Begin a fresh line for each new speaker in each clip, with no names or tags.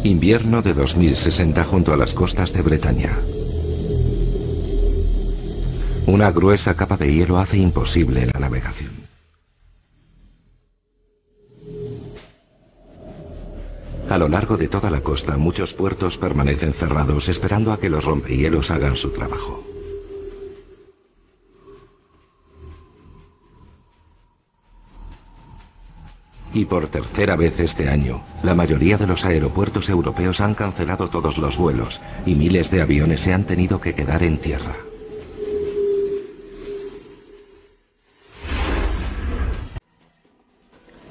Invierno de 2060 junto a las costas de Bretaña. Una gruesa capa de hielo hace imposible la navegación. A lo largo de toda la costa, muchos puertos permanecen cerrados esperando a que los rompehielos hagan su trabajo. Y por tercera vez este año, la mayoría de los aeropuertos europeos han cancelado todos los vuelos y miles de aviones se han tenido que quedar en tierra.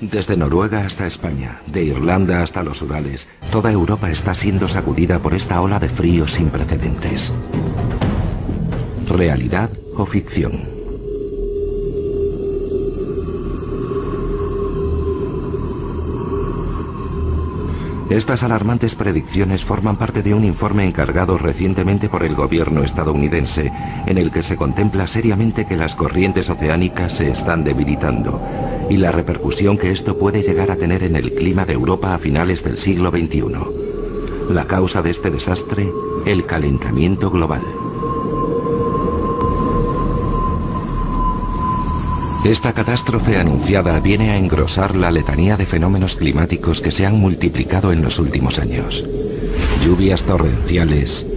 Desde Noruega hasta España, de Irlanda hasta los Urales, toda Europa está siendo sacudida por esta ola de frío sin precedentes. ¿Realidad o ficción? Estas alarmantes predicciones forman parte de un informe encargado recientemente por el gobierno estadounidense, en el que se contempla seriamente que las corrientes oceánicas se están debilitando y la repercusión que esto puede llegar a tener en el clima de Europa a finales del siglo XXI. La causa de este desastre, el calentamiento global. Esta catástrofe anunciada viene a engrosar la letanía de fenómenos climáticos que se han multiplicado en los últimos años. Lluvias torrenciales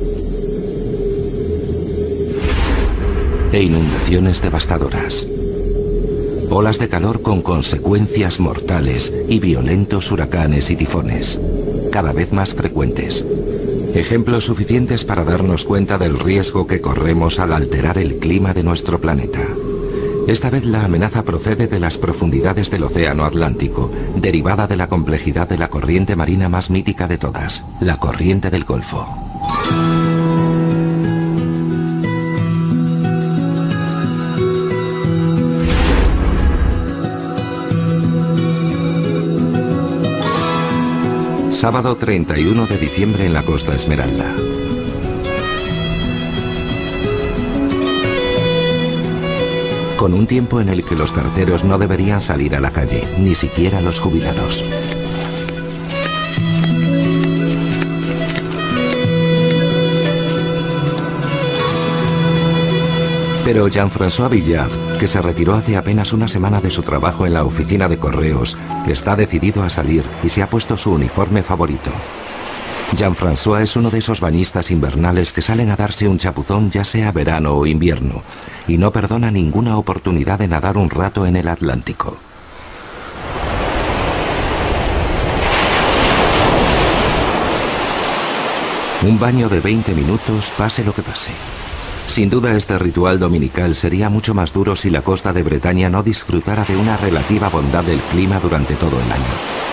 e inundaciones devastadoras. Olas de calor con consecuencias mortales y violentos huracanes y tifones, cada vez más frecuentes. Ejemplos suficientes para darnos cuenta del riesgo que corremos al alterar el clima de nuestro planeta. Esta vez la amenaza procede de las profundidades del Océano Atlántico, derivada de la complejidad de la corriente marina más mítica de todas, la corriente del Golfo. Sábado 31 de diciembre en la Costa Esmeralda. Con un tiempo en el que los carteros no deberían salir a la calle, ni siquiera los jubilados. Pero Jean-François Villard, que se retiró hace apenas una semana de su trabajo en la oficina de correos, está decidido a salir y se ha puesto su uniforme favorito. Jean-François es uno de esos bañistas invernales que salen a darse un chapuzón ya sea verano o invierno, y no perdona ninguna oportunidad de nadar un rato en el Atlántico. Un baño de 20 minutos, pase lo que pase. Sin duda este ritual dominical sería mucho más duro si la costa de Bretaña no disfrutara de una relativa bondad del clima durante todo el año.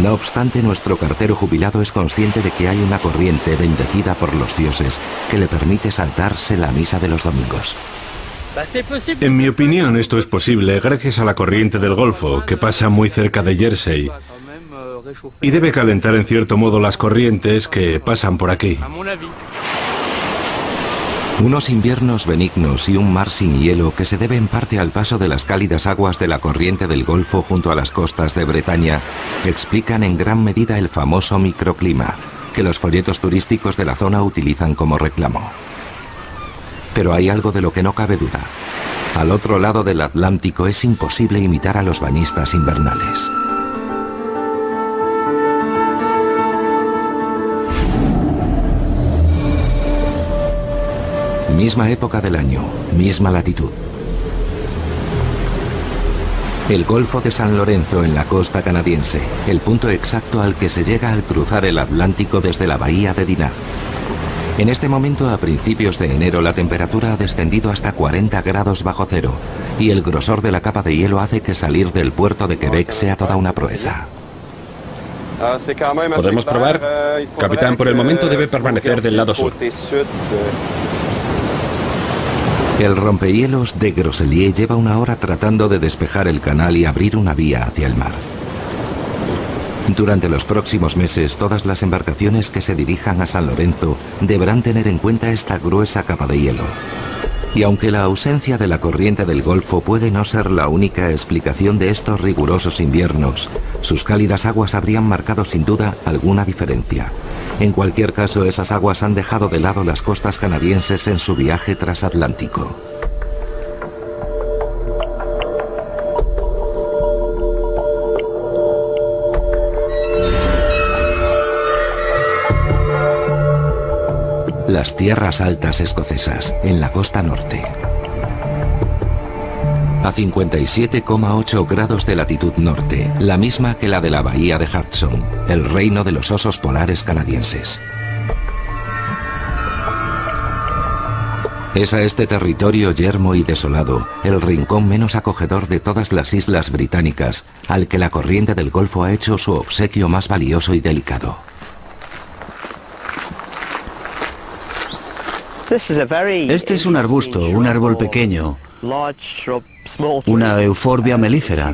No obstante, nuestro cartero jubilado es consciente de que hay una corriente bendecida por los dioses que le permite saltarse la misa de los domingos.
En mi opinión, esto es posible gracias a la corriente del Golfo, que pasa muy cerca de Jersey, y debe calentar en cierto modo las corrientes que pasan por aquí.
Unos inviernos benignos y un mar sin hielo que se debe en parte al paso de las cálidas aguas de la corriente del Golfo junto a las costas de Bretaña explican en gran medida el famoso microclima que los folletos turísticos de la zona utilizan como reclamo. Pero hay algo de lo que no cabe duda. Al otro lado del Atlántico es imposible imitar a los bañistas invernales. Misma época del año, misma latitud. El Golfo de San Lorenzo en la costa canadiense, el punto exacto al que se llega al cruzar el Atlántico desde la bahía de Dinard. En este momento, a principios de enero, la temperatura ha descendido hasta 40 grados bajo cero y el grosor de la capa de hielo hace que salir del puerto de Quebec sea toda una proeza.
¿Podemos probar? Capitán, por el momento debe permanecer del lado sur.
El rompehielos de Grosellier lleva una hora tratando de despejar el canal y abrir una vía hacia el mar. Durante los próximos meses, todas las embarcaciones que se dirijan a San Lorenzo deberán tener en cuenta esta gruesa capa de hielo. Y aunque la ausencia de la corriente del Golfo puede no ser la única explicación de estos rigurosos inviernos, sus cálidas aguas habrían marcado sin duda alguna diferencia. En cualquier caso, esas aguas han dejado de lado las costas canadienses en su viaje transatlántico. Las tierras altas escocesas, en la costa norte. A 57,8 grados de latitud norte, la misma que la de la bahía de Hudson, el reino de los osos polares canadienses. Es a este territorio yermo y desolado, el rincón menos acogedor de todas las islas británicas, al que la corriente del Golfo ha hecho su obsequio más valioso y delicado.
Este es un arbusto, un árbol pequeño, una euforbia melífera.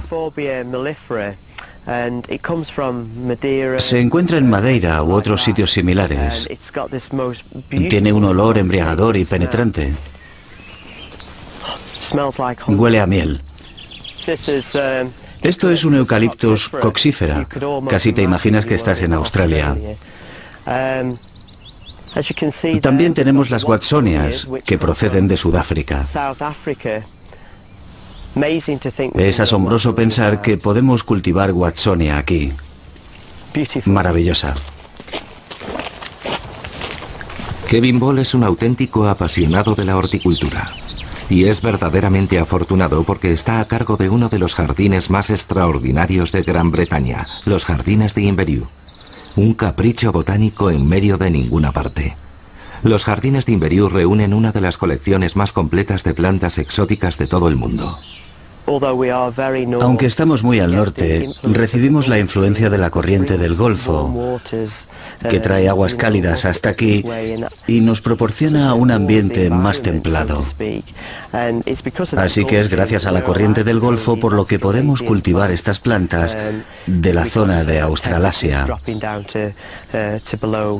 Se encuentra en Madeira u otros sitios similares. Tiene un olor embriagador y penetrante. Huele a miel. Esto es un Eucalyptus coxífera. Casi te imaginas que estás en Australia. También tenemos las watsonias, que proceden de Sudáfrica. Es asombroso pensar que podemos cultivar watsonia aquí. Maravillosa.
Kevin Ball es un auténtico apasionado de la horticultura. Y es verdaderamente afortunado porque está a cargo de uno de los jardines más extraordinarios de Gran Bretaña, los jardines de Inverewe. Un capricho botánico en medio de ninguna parte. Los jardines de Inverewe reúnen una de las colecciones más completas de plantas exóticas de todo el mundo.
Aunque estamos muy al norte, recibimos la influencia de la corriente del Golfo, que trae aguas cálidas hasta aquí y nos proporciona un ambiente más templado. Así que es gracias a la corriente del Golfo por lo que podemos cultivar estas plantas de la zona de Australasia.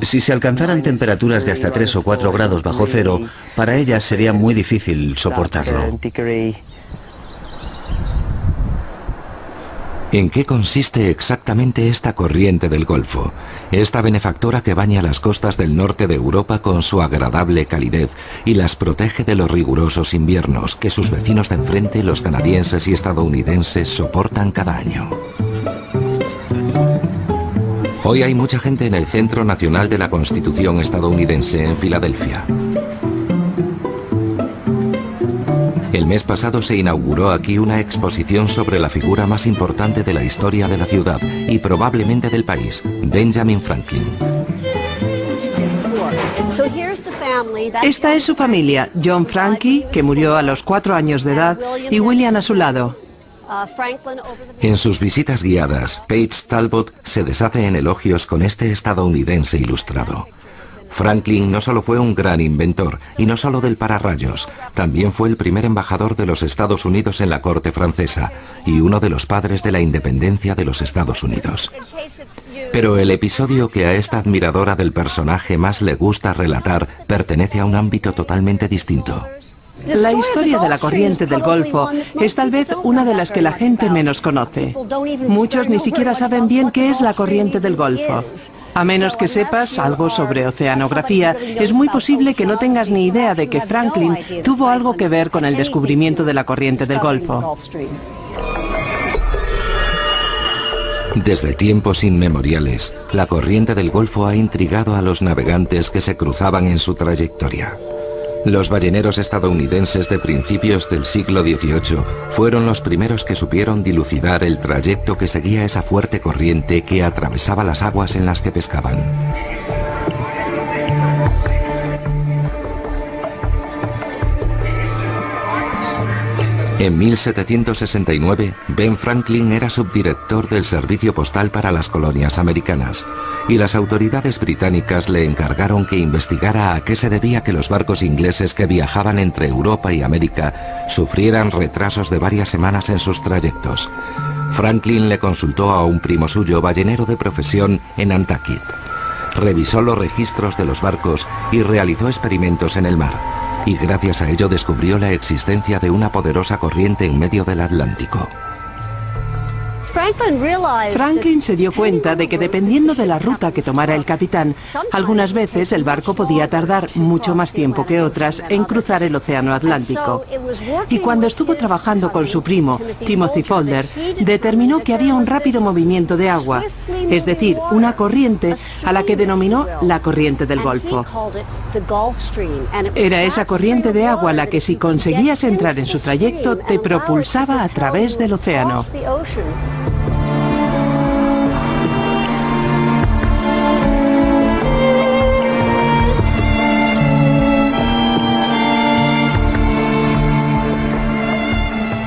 Si se alcanzaran temperaturas de hasta 3 o 4 grados bajo cero, para ellas sería muy difícil soportarlo.
¿En qué consiste exactamente esta corriente del Golfo? Esta benefactora que baña las costas del norte de Europa con su agradable calidez y las protege de los rigurosos inviernos que sus vecinos de enfrente, los canadienses y estadounidenses, soportan cada año. Hoy hay mucha gente en el Centro Nacional de la Constitución estadounidense en Filadelfia. El mes pasado se inauguró aquí una exposición sobre la figura más importante de la historia de la ciudad y probablemente del país, Benjamin Franklin.
Esta es su familia, John Frankie, que murió a los 4 años de edad, y William a su lado.
En sus visitas guiadas, Paige Talbot se deshace en elogios con este estadounidense ilustrado. Franklin no solo fue un gran inventor, y no solo del pararrayos, también fue el primer embajador de los Estados Unidos en la corte francesa, y uno de los padres de la independencia de los Estados Unidos. Pero el episodio que a esta admiradora del personaje más le gusta relatar pertenece a un ámbito totalmente distinto.
La historia de la corriente del Golfo es tal vez una de las que la gente menos conoce. Muchos ni siquiera saben bien qué es la corriente del Golfo. A menos que sepas algo sobre oceanografía, es muy posible que no tengas ni idea de que Franklin tuvo algo que ver con el descubrimiento de la corriente del Golfo.
Desde tiempos inmemoriales, la corriente del Golfo ha intrigado a los navegantes que se cruzaban en su trayectoria. Los balleneros estadounidenses de principios del siglo XVIII fueron los primeros que supieron dilucidar el trayecto que seguía esa fuerte corriente que atravesaba las aguas en las que pescaban. En 1769, Ben Franklin era subdirector del servicio postal para las colonias americanas, y las autoridades británicas le encargaron que investigara a qué se debía que los barcos ingleses que viajaban entre Europa y América sufrieran retrasos de varias semanas en sus trayectos. Franklin le consultó a un primo suyo, ballenero de profesión, en Nantucket. Revisó los registros de los barcos y realizó experimentos en el mar. y gracias a ello descubrió la existencia de una poderosa corriente en medio del Atlántico.
Franklin se dio cuenta de que dependiendo de la ruta que tomara el capitán, algunas veces el barco podía tardar mucho más tiempo que otras en cruzar el océano Atlántico. Y cuando estuvo trabajando con su primo, Timothy Folder, determinó que había un rápido movimiento de agua, es decir, una corriente a la que denominó la corriente del Golfo. Era esa corriente de agua la que, si conseguías entrar en su trayecto, te propulsaba a través del océano.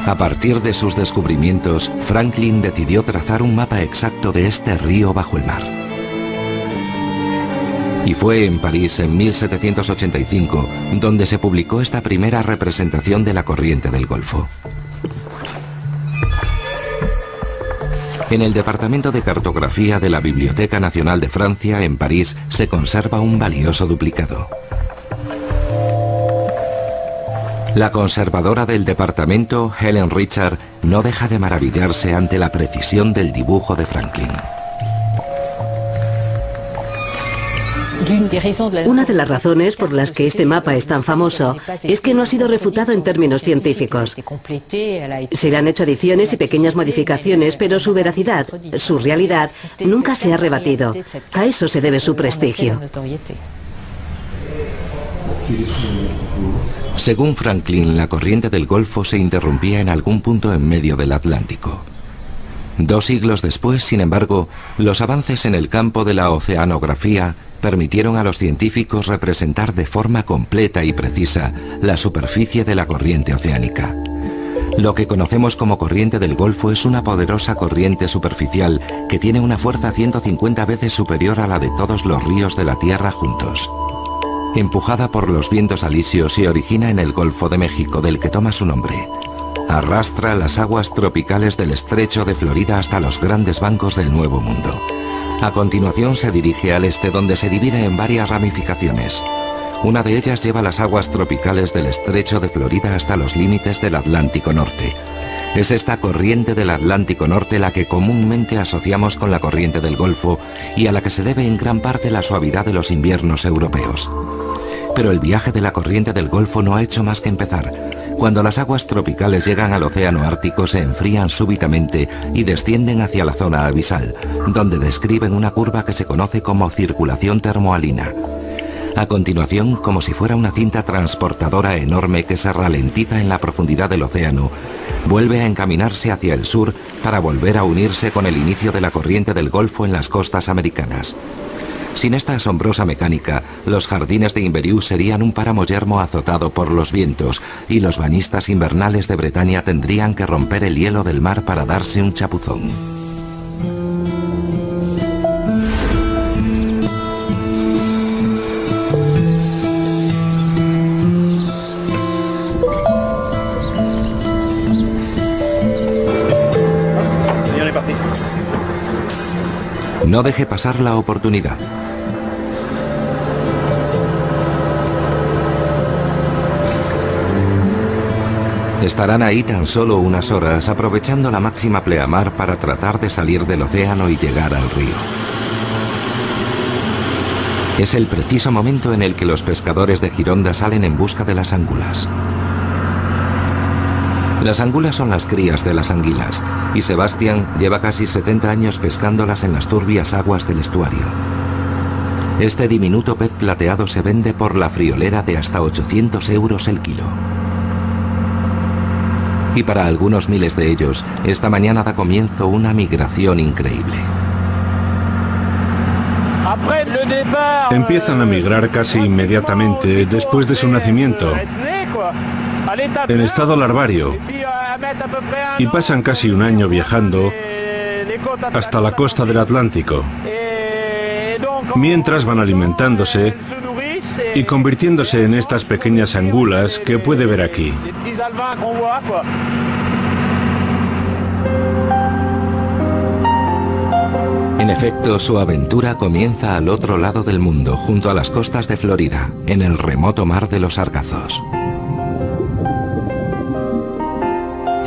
A partir de sus descubrimientos, Franklin decidió trazar un mapa exacto de este río bajo el mar. Y fue en París en 1785 donde se publicó esta primera representación de la corriente del Golfo. En el Departamento de Cartografía de la Biblioteca Nacional de Francia, en París, se conserva un valioso duplicado. La conservadora del departamento, Helen Richard, no deja de maravillarse ante la precisión del dibujo de Franklin.
Una de las razones por las que este mapa es tan famoso es que no ha sido refutado en términos científicos. Se le han hecho adiciones y pequeñas modificaciones, pero su veracidad, su realidad, nunca se ha rebatido. A eso se debe su prestigio.
Según Franklin, la corriente del Golfo se interrumpía en algún punto en medio del Atlántico. 2 siglos después, sin embargo, los avances en el campo de la oceanografía permitieron a los científicos representar de forma completa y precisa la superficie de la corriente oceánica. Lo que conocemos como corriente del Golfo es una poderosa corriente superficial que tiene una fuerza 150 veces superior a la de todos los ríos de la Tierra juntos. Empujada por los vientos alisios, se origina en el Golfo de México, del que toma su nombre. Arrastra las aguas tropicales del estrecho de Florida hasta los grandes bancos del Nuevo Mundo. A continuación se dirige al este, donde se divide en varias ramificaciones. Una de ellas lleva las aguas tropicales del estrecho de Florida hasta los límites del Atlántico Norte. Es esta corriente del Atlántico Norte la que comúnmente asociamos con la corriente del Golfo y a la que se debe en gran parte la suavidad de los inviernos europeos. Pero el viaje de la corriente del Golfo no ha hecho más que empezar. Cuando las aguas tropicales llegan al océano Ártico, se enfrían súbitamente y descienden hacia la zona abisal, donde describen una curva que se conoce como circulación termohalina. A continuación, como si fuera una cinta transportadora enorme que se ralentiza en la profundidad del océano, vuelve a encaminarse hacia el sur para volver a unirse con el inicio de la corriente del Golfo en las costas americanas. Sin esta asombrosa mecánica, los jardines de Inveroux serían un páramo yermo azotado por los vientos y los bañistas invernales de Bretaña tendrían que romper el hielo del mar para darse un chapuzón. No deje pasar la oportunidad. Estarán ahí tan solo unas horas, aprovechando la máxima pleamar para tratar de salir del océano y llegar al río. Es el preciso momento en el que los pescadores de Gironda salen en busca de las angulas. Las angulas son las crías de las anguilas, y Sebastián lleva casi 70 años pescándolas en las turbias aguas del estuario. Este diminuto pez plateado se vende por la friolera de hasta 800 euros el kilo. Y para algunos miles de ellos, esta mañana da comienzo una migración increíble.
Empiezan a migrar casi inmediatamente después de su nacimiento, en estado larvario, y pasan casi un año viajando hasta la costa del Atlántico, mientras van alimentándose y convirtiéndose en estas pequeñas angulas que puede ver aquí.
En efecto, su aventura comienza al otro lado del mundo, junto a las costas de Florida, en el remoto mar de los Sargazos.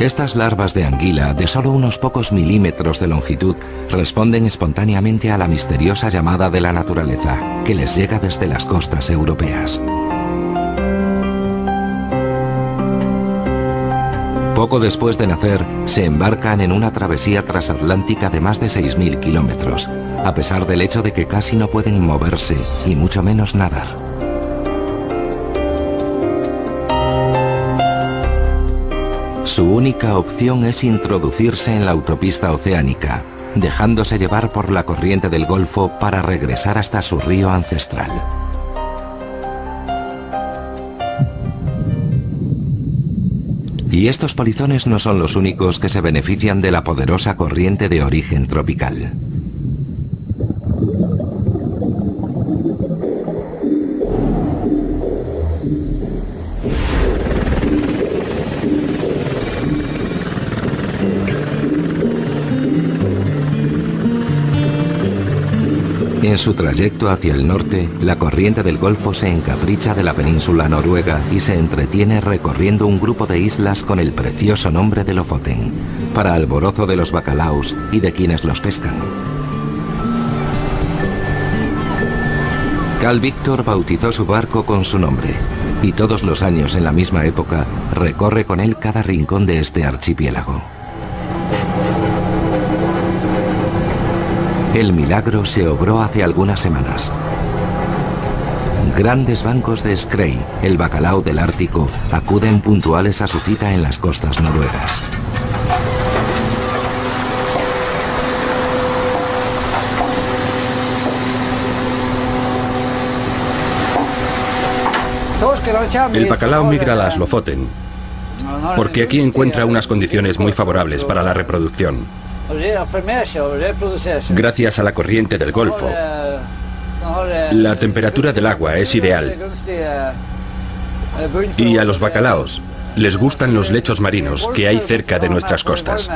Estas larvas de anguila, de solo unos pocos milímetros de longitud, responden espontáneamente a la misteriosa llamada de la naturaleza, que les llega desde las costas europeas. Poco después de nacer, se embarcan en una travesía transatlántica de más de 6.000 kilómetros, a pesar del hecho de que casi no pueden moverse y mucho menos nadar. Su única opción es introducirse en la autopista oceánica, dejándose llevar por la corriente del Golfo para regresar hasta su río ancestral. Y estos polizones no son los únicos que se benefician de la poderosa corriente de origen tropical. En su trayecto hacia el norte, la corriente del Golfo se encapricha de la península noruega y se entretiene recorriendo un grupo de islas con el precioso nombre de Lofoten, para alborozo de los bacalaos y de quienes los pescan. Carl Víctor bautizó su barco con su nombre, y todos los años en la misma época recorre con él cada rincón de este archipiélago. El milagro se obró hace algunas semanas. Grandes bancos de Skrei, el bacalao del Ártico, acuden puntuales a su cita en las costas noruegas.
El bacalao migra a las Lofoten, porque aquí encuentra unas condiciones muy favorables para la reproducción. Gracias a la corriente del Golfo, la temperatura del agua es ideal. Y a los bacalaos les gustan los lechos marinos que hay cerca de nuestras costas.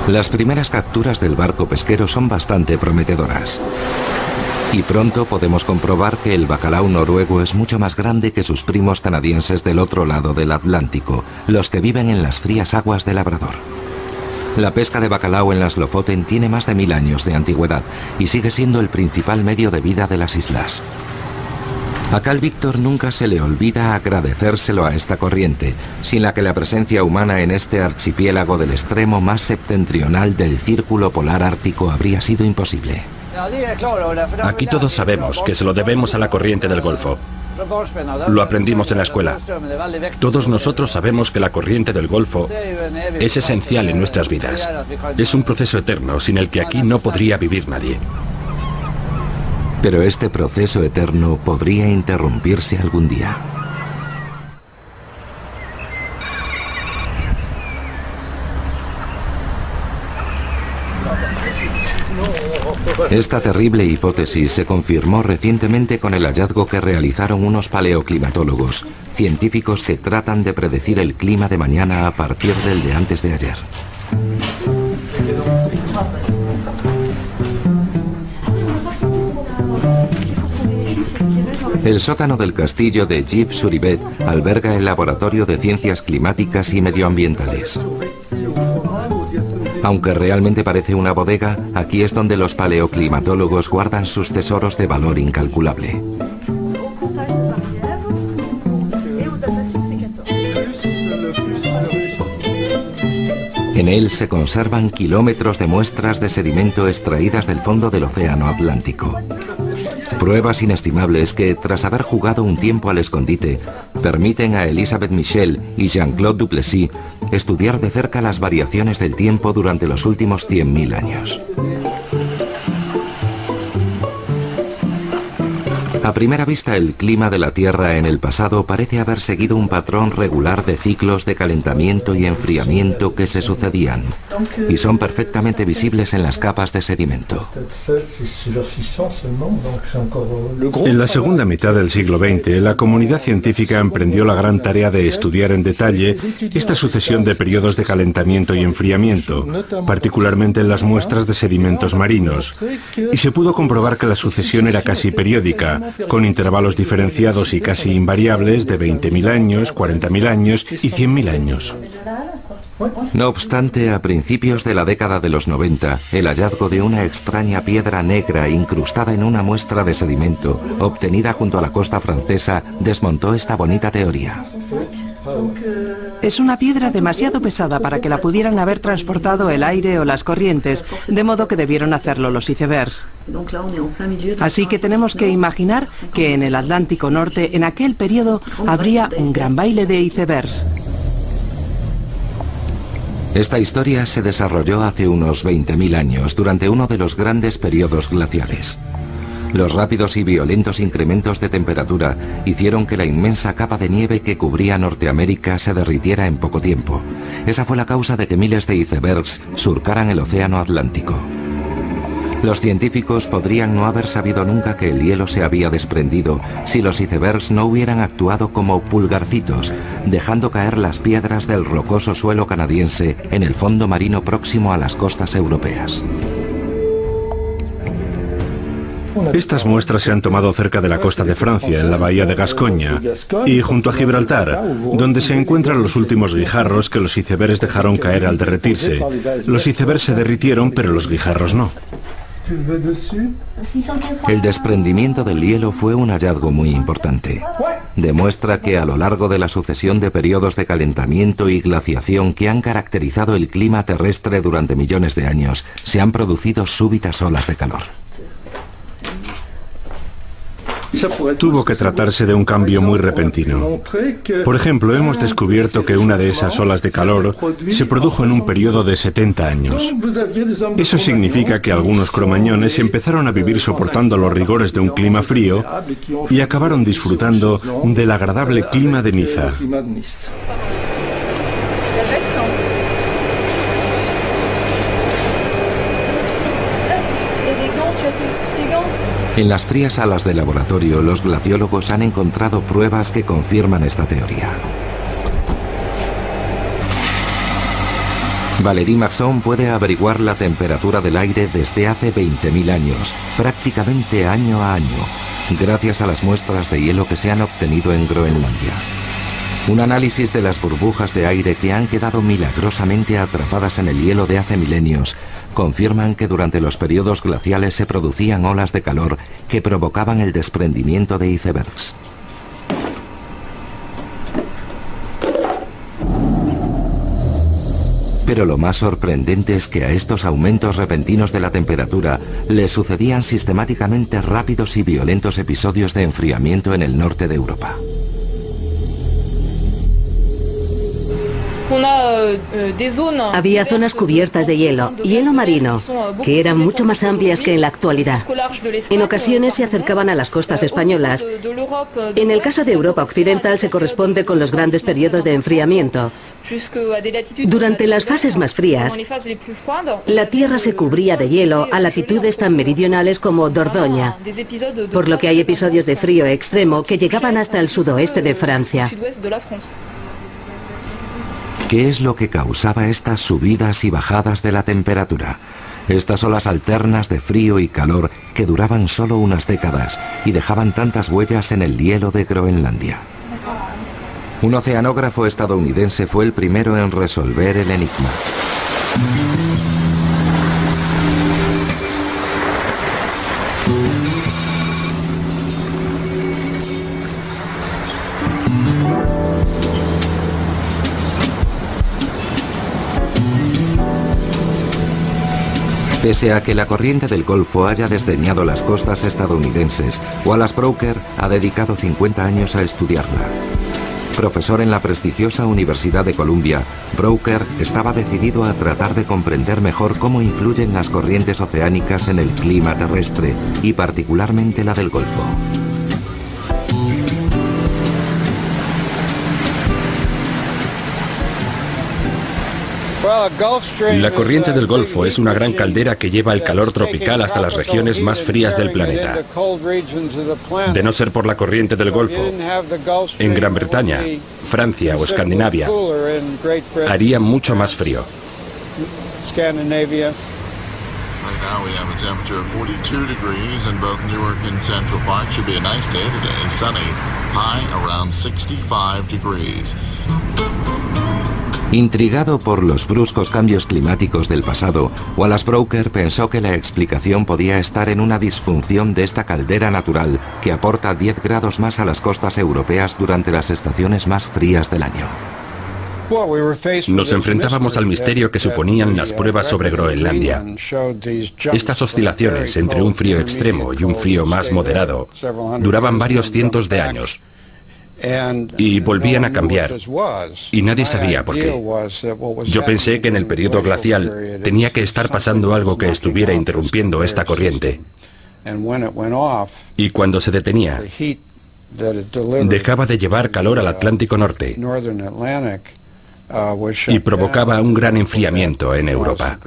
Las primeras capturas del barco pesquero son bastante prometedoras. Y pronto podemos comprobar que el bacalao noruego es mucho más grande que sus primos canadienses del otro lado del Atlántico, los que viven en las frías aguas de Labrador. La pesca de bacalao en las Lofoten tiene más de 1000 años de antigüedad y sigue siendo el principal medio de vida de las islas. A Carl Víctor nunca se le olvida agradecérselo a esta corriente, sin la que la presencia humana en este archipiélago del extremo más septentrional del círculo polar ártico habría sido imposible.
Aquí todos sabemos que se lo debemos a la corriente del Golfo. Lo aprendimos en la escuela. Todos nosotros sabemos que la corriente del Golfo es esencial en nuestras vidas. Es un proceso eterno sin el que aquí no podría vivir nadie.
Pero este proceso eterno podría interrumpirse algún día. Esta terrible hipótesis se confirmó recientemente con el hallazgo que realizaron unos paleoclimatólogos, científicos que tratan de predecir el clima de mañana a partir del de antes de ayer. El sótano del castillo de Gif-sur-Yvette alberga el Laboratorio de Ciencias Climáticas y Medioambientales. Aunque realmente parece una bodega, aquí es donde los paleoclimatólogos guardan sus tesoros de valor incalculable. En él se conservan kilómetros de muestras de sedimento extraídas del fondo del Océano Atlántico. Pruebas inestimables que, tras haber jugado un tiempo al escondite, permiten a Elisabeth Michel y Jean-Claude Duplessis estudiar de cerca las variaciones del tiempo durante los últimos 100.000 años. A primera vista, el clima de la Tierra en el pasado parece haber seguido un patrón regular de ciclos de calentamiento y enfriamiento que se sucedían, y son perfectamente visibles en las capas de sedimento.
En la segunda mitad del siglo XX, la comunidad científica emprendió la gran tarea de estudiar en detalle esta sucesión de periodos de calentamiento y enfriamiento, particularmente en las muestras de sedimentos marinos, y se pudo comprobar que la sucesión era casi periódica, con intervalos diferenciados y casi invariables de 20.000 años, 40.000 años y 100.000 años.
No obstante, a principios de la década de los 90, el hallazgo de una extraña piedra negra incrustada en una muestra de sedimento obtenida junto a la costa francesa desmontó esta bonita teoría.
Es una piedra demasiado pesada para que la pudieran haber transportado el aire o las corrientes, de modo que debieron hacerlo los icebergs. Así que tenemos que imaginar que en el Atlántico Norte, en aquel periodo, habría un gran baile de icebergs.
Esta historia se desarrolló hace unos 20.000 años, durante uno de los grandes periodos glaciares. Los rápidos y violentos incrementos de temperatura hicieron que la inmensa capa de nieve que cubría Norteamérica se derritiera en poco tiempo. Esa fue la causa de que miles de icebergs surcaran el océano Atlántico. Los científicos podrían no haber sabido nunca que el hielo se había desprendido si los icebergs no hubieran actuado como pulgarcitos, dejando caer las piedras del rocoso suelo canadiense en el fondo marino próximo a las costas europeas.
Estas muestras se han tomado cerca de la costa de Francia, en la bahía de Gascoña, y junto a Gibraltar, donde se encuentran los últimos guijarros que los icebergs dejaron caer al derretirse. Los icebergs se derritieron, pero los guijarros no.
El desprendimiento del hielo fue un hallazgo muy importante. Demuestra que a lo largo de la sucesión de periodos de calentamiento y glaciación que han caracterizado el clima terrestre durante millones de años, se han producido súbitas olas de calor.
Tuvo que tratarse de un cambio muy repentino. Por ejemplo, hemos descubierto que una de esas olas de calor se produjo en un periodo de 70 años. Eso significa que algunos cromañones empezaron a vivir soportando los rigores de un clima frío y acabaron disfrutando del agradable clima de Niza.
En las frías salas de laboratorio, los glaciólogos han encontrado pruebas que confirman esta teoría. Valérie Masson puede averiguar la temperatura del aire desde hace 20.000 años, prácticamente año a año, gracias a las muestras de hielo que se han obtenido en Groenlandia. Un análisis de las burbujas de aire que han quedado milagrosamente atrapadas en el hielo de hace milenios confirman que durante los periodos glaciales se producían olas de calor que provocaban el desprendimiento de icebergs. Pero lo más sorprendente es que a estos aumentos repentinos de la temperatura le sucedían sistemáticamente rápidos y violentos episodios de enfriamiento en el norte de Europa.
Había zonas cubiertas de hielo marino, que eran mucho más amplias que en la actualidad. En ocasiones se acercaban a las costas españolas. En el caso de Europa Occidental se corresponde con los grandes periodos de enfriamiento. Durante las fases más frías, la Tierra se cubría de hielo a latitudes tan meridionales como Dordoña, por lo que hay episodios de frío extremo que llegaban hasta el sudoeste de Francia.
¿Qué es lo que causaba estas subidas y bajadas de la temperatura? Estas olas alternas de frío y calor que duraban solo unas décadas y dejaban tantas huellas en el hielo de Groenlandia. Un oceanógrafo estadounidense fue el primero en resolver el enigma. Pese a que la corriente del Golfo haya desdeñado las costas estadounidenses, Wallace Brooker ha dedicado 50 años a estudiarla. Profesor en la prestigiosa Universidad de Columbia, Brooker estaba decidido a tratar de comprender mejor cómo influyen las corrientes oceánicas en el clima terrestre, y particularmente la del Golfo.
La corriente del Golfo es una gran caldera que lleva el calor tropical hasta las regiones más frías del planeta. De no ser por la corriente del Golfo, en Gran Bretaña, Francia o Escandinavia, haría mucho más frío.
Right now we have a temperature of 42 degrees in both Newark and Central Park. Should be a nice day today. Sunny, high around 65 degrees.
Intrigado por los bruscos cambios climáticos del pasado, Wallace Brooker pensó que la explicación podía estar en una disfunción de esta caldera natural que aporta 10 grados más a las costas europeas durante las estaciones más frías del año.
Nos enfrentábamos al misterio que suponían las pruebas sobre Groenlandia. Estas oscilaciones entre un frío extremo y un frío más moderado duraban varios cientos de años y volvían a cambiar, y nadie sabía por qué. Yo pensé que en el periodo glacial tenía que estar pasando algo que estuviera interrumpiendo esta corriente, y cuando se detenía, dejaba de llevar calor al Atlántico Norte y provocaba un gran enfriamiento en Europa.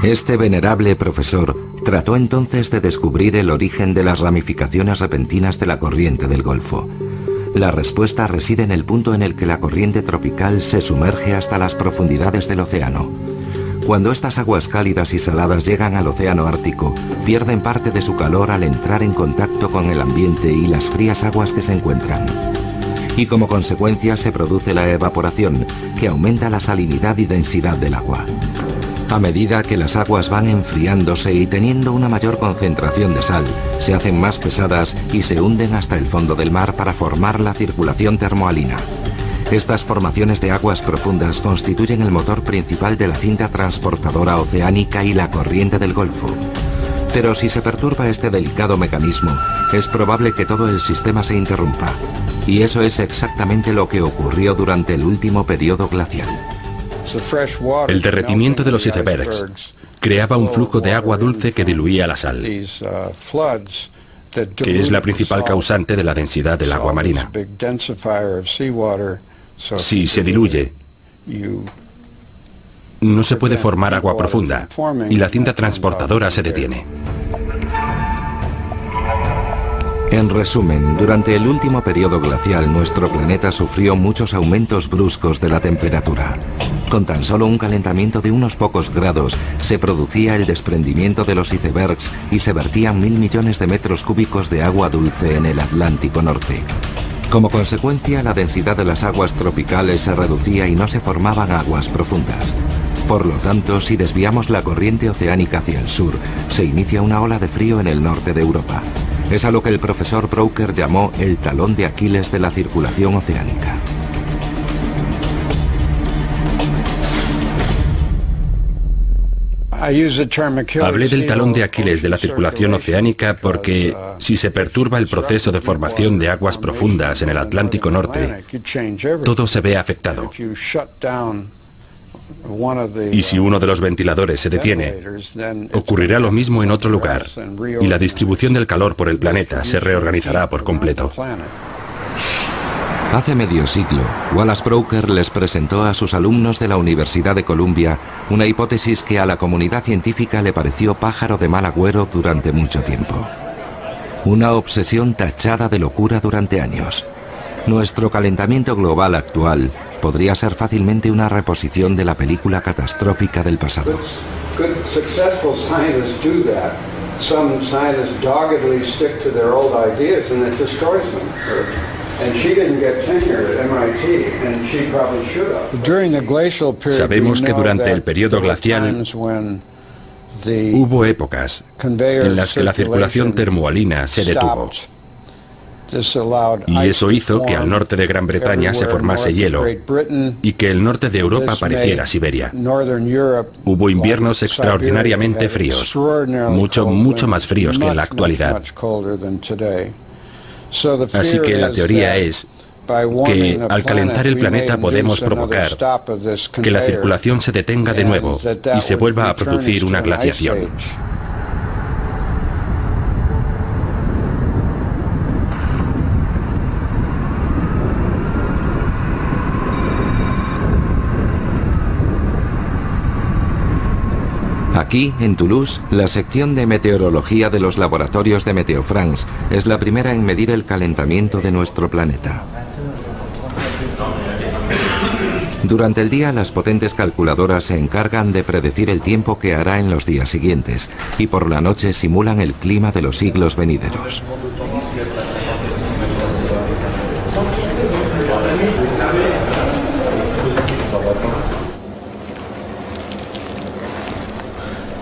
Este venerable profesor trató entonces de descubrir el origen de las ramificaciones repentinas de la corriente del Golfo. La respuesta reside en el punto en el que la corriente tropical se sumerge hasta las profundidades del océano. Cuando estas aguas cálidas y saladas llegan al océano Ártico, pierden parte de su calor al entrar en contacto con el ambiente y las frías aguas que se encuentran. Y como consecuencia se produce la evaporación, que aumenta la salinidad y densidad del agua. A medida que las aguas van enfriándose y teniendo una mayor concentración de sal, se hacen más pesadas y se hunden hasta el fondo del mar para formar la circulación termohalina. Estas formaciones de aguas profundas constituyen el motor principal de la cinta transportadora oceánica y la corriente del Golfo. Pero si se perturba este delicado mecanismo, es probable que todo el sistema se interrumpa. Y eso es exactamente lo que ocurrió durante el último periodo glacial.
El derretimiento de los icebergs creaba un flujo de agua dulce que diluía la sal, que es la principal causante de la densidad del agua marina. Si se diluye, no se puede formar agua profunda y la cinta transportadora se detiene.
En resumen, durante el último periodo glacial nuestro planeta sufrió muchos aumentos bruscos de la temperatura. Con tan solo un calentamiento de unos pocos grados se producía el desprendimiento de los icebergs y se vertían 1000 millones de metros cúbicos de agua dulce en el Atlántico Norte. Como consecuencia, la densidad de las aguas tropicales se reducía y no se formaban aguas profundas. Por lo tanto, si desviamos la corriente oceánica hacia el sur, se inicia una ola de frío en el norte de Europa. Es a lo que el profesor Brooker llamó el talón de Aquiles de la circulación oceánica.
Hablé del talón de Aquiles de la circulación oceánica porque si se perturba el proceso de formación de aguas profundas en el Atlántico Norte, todo se ve afectado. Y si uno de los ventiladores se detiene, ocurrirá lo mismo en otro lugar, y la distribución del calor por el planeta se reorganizará por completo.
Hace medio siglo, Wallace Brooker les presentó a sus alumnos de la Universidad de Columbia una hipótesis que a la comunidad científica le pareció pájaro de mal agüero durante mucho tiempo. Una obsesión tachada de locura durante años. Nuestro calentamiento global actual podría ser fácilmente una reposición de la película catastrófica del pasado.
Sabemos que durante el periodo glacial hubo épocas en las que la circulación termohalina se detuvo. Y eso hizo que al norte de Gran Bretaña se formase hielo y que el norte de Europa pareciera Siberia. Hubo inviernos extraordinariamente fríos, mucho más fríos que en la actualidad. Así que la teoría es que al calentar el planeta podemos provocar que la circulación se detenga de nuevo y se vuelva a producir una glaciación.
Aquí, en Toulouse, la sección de meteorología de los laboratorios de Météo France es la primera en medir el calentamiento de nuestro planeta. Durante el día, las potentes calculadoras se encargan de predecir el tiempo que hará en los días siguientes, y por la noche simulan el clima de los siglos venideros.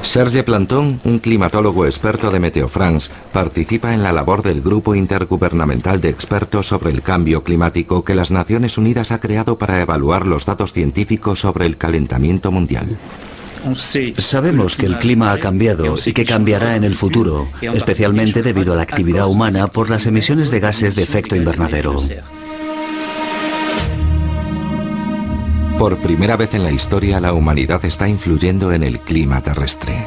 Serge Planton, un climatólogo experto de Météo France, participa en la labor del Grupo Intergubernamental de Expertos sobre el Cambio Climático que las Naciones Unidas ha creado para evaluar los datos científicos sobre el calentamiento mundial.
Sabemos que el clima ha cambiado y que cambiará en el futuro, especialmente debido a la actividad humana por las emisiones de gases de efecto invernadero.
Por primera vez en la historia, la humanidad está influyendo en el clima terrestre.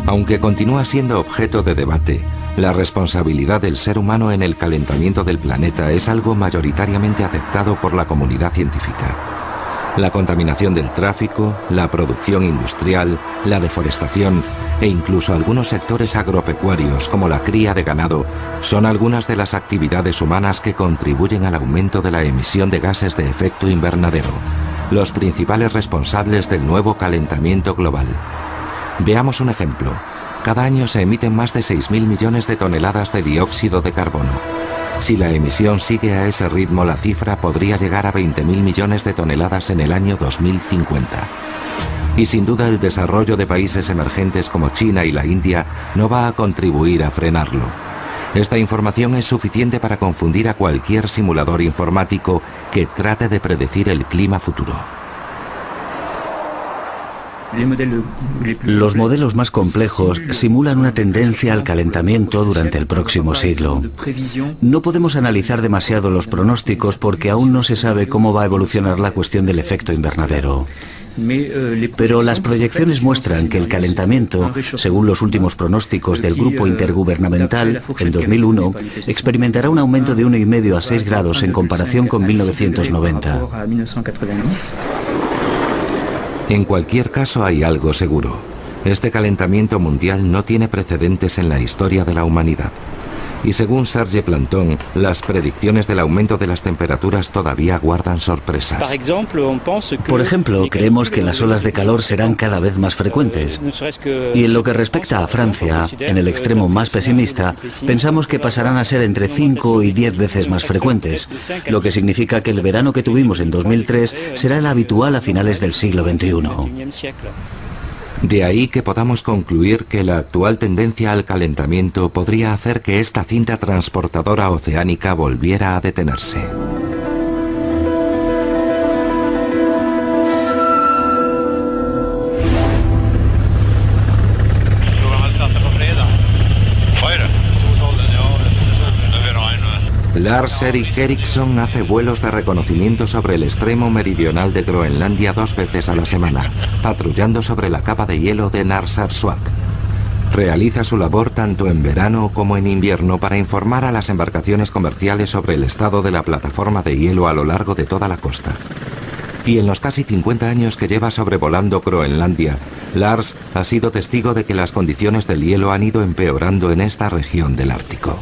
Aunque continúa siendo objeto de debate, la responsabilidad del ser humano en el calentamiento del planeta es algo mayoritariamente aceptado por la comunidad científica. La contaminación del tráfico, la producción industrial, la deforestación e incluso algunos sectores agropecuarios como la cría de ganado son algunas de las actividades humanas que contribuyen al aumento de la emisión de gases de efecto invernadero, los principales responsables del nuevo calentamiento global. Veamos un ejemplo. Cada año se emiten más de 6.000 millones de toneladas de dióxido de carbono. Si la emisión sigue a ese ritmo, la cifra podría llegar a 20.000 millones de toneladas en el año 2050. Y sin duda el desarrollo de países emergentes como China y la India no va a contribuir a frenarlo. Esta información es suficiente para confundir a cualquier simulador informático que trate de predecir el clima futuro.
Los modelos más complejos simulan una tendencia al calentamiento durante el próximo siglo. No podemos analizar demasiado los pronósticos porque aún no se sabe cómo va a evolucionar la cuestión del efecto invernadero. Pero las proyecciones muestran que el calentamiento, según los últimos pronósticos del Grupo Intergubernamental, en 2001, experimentará un aumento de 1,5 a 6 grados en comparación con 1990.
En cualquier caso, hay algo seguro. Este calentamiento mundial no tiene precedentes en la historia de la humanidad. Y según Serge Planton, las predicciones del aumento de las temperaturas todavía guardan sorpresas.
Por ejemplo, creemos que las olas de calor serán cada vez más frecuentes. Y en lo que respecta a Francia, en el extremo más pesimista, pensamos que pasarán a ser entre 5 y 10 veces más frecuentes, lo que significa que el verano que tuvimos en 2003 será el habitual a finales del siglo XXI.
De ahí que podamos concluir que la actual tendencia al calentamiento podría hacer que esta cinta transportadora oceánica volviera a detenerse. Lars Erik Eriksson hace vuelos de reconocimiento sobre el extremo meridional de Groenlandia 2 veces a la semana, patrullando sobre la capa de hielo de Narsarsuaq. Realiza su labor tanto en verano como en invierno para informar a las embarcaciones comerciales sobre el estado de la plataforma de hielo a lo largo de toda la costa. Y en los casi 50 años que lleva sobrevolando Groenlandia, Lars ha sido testigo de que las condiciones del hielo han ido empeorando en esta región del Ártico.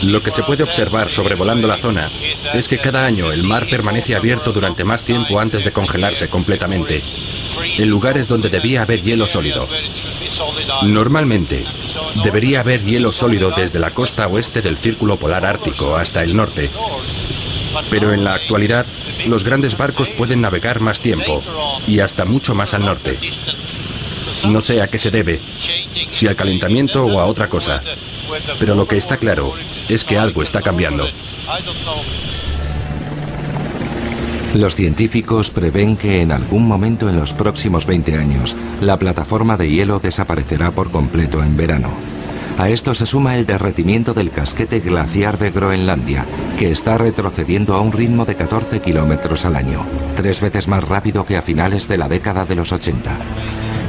Lo que se puede observar sobrevolando la zona es que cada año el mar permanece abierto durante más tiempo antes de congelarse completamente, en lugares donde debía haber hielo sólido. Normalmente, debería haber hielo sólido desde la costa oeste del Círculo Polar Ártico hasta el norte, pero en la actualidad los grandes barcos pueden navegar más tiempo y hasta mucho más al norte. No sé a qué se debe, si al calentamiento o a otra cosa. Pero lo que está claro es que algo está cambiando.
Los científicos prevén que en algún momento en los próximos 20 años, la plataforma de hielo desaparecerá por completo en verano. A esto se suma el derretimiento del casquete glaciar de Groenlandia, que está retrocediendo a un ritmo de 14 kilómetros al año, 3 veces más rápido que a finales de la década de los 80.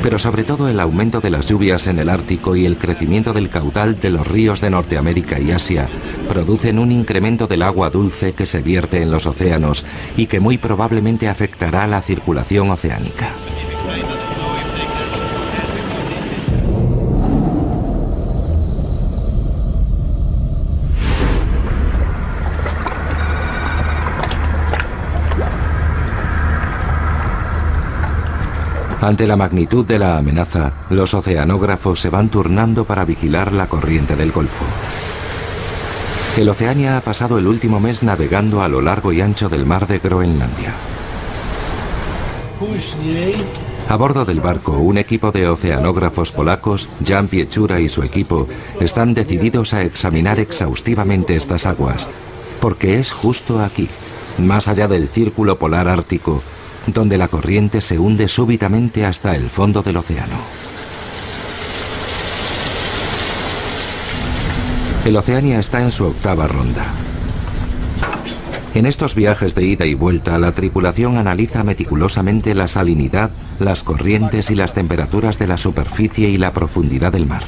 pero sobre todo el aumento de las lluvias en el Ártico y el crecimiento del caudal de los ríos de Norteamérica y Asia producen un incremento del agua dulce que se vierte en los océanos y que muy probablemente afectará la circulación oceánica. Ante la magnitud de la amenaza, los oceanógrafos se van turnando para vigilar la corriente del Golfo. El Oceania ha pasado el último mes navegando a lo largo y ancho del mar de Groenlandia. A bordo del barco, un equipo de oceanógrafos polacos, Jan Pieczura y su equipo, están decididos a examinar exhaustivamente estas aguas, porque es justo aquí, más allá del círculo polar ártico, donde la corriente se hunde súbitamente hasta el fondo del océano. El Oceania está en su octava ronda. En estos viajes de ida y vuelta, la tripulación analiza meticulosamente la salinidad, las corrientes y las temperaturas de la superficie y la profundidad del mar.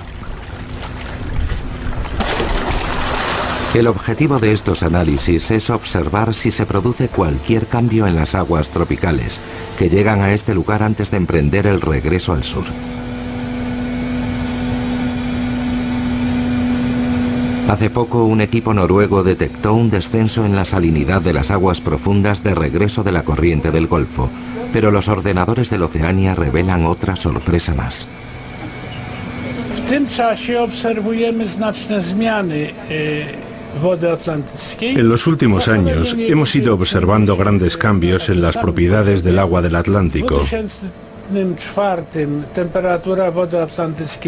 El objetivo de estos análisis es observar si se produce cualquier cambio en las aguas tropicales que llegan a este lugar antes de emprender el regreso al sur. Hace poco, un equipo noruego detectó un descenso en la salinidad de las aguas profundas de regreso de la corriente del Golfo, pero los ordenadores del Oceania revelan otra sorpresa más.
W tym czasie obserwujemy znaczne zmiany wody atlantyckiej.
En los últimos años hemos ido observando grandes cambios en las propiedades del agua del Atlántico.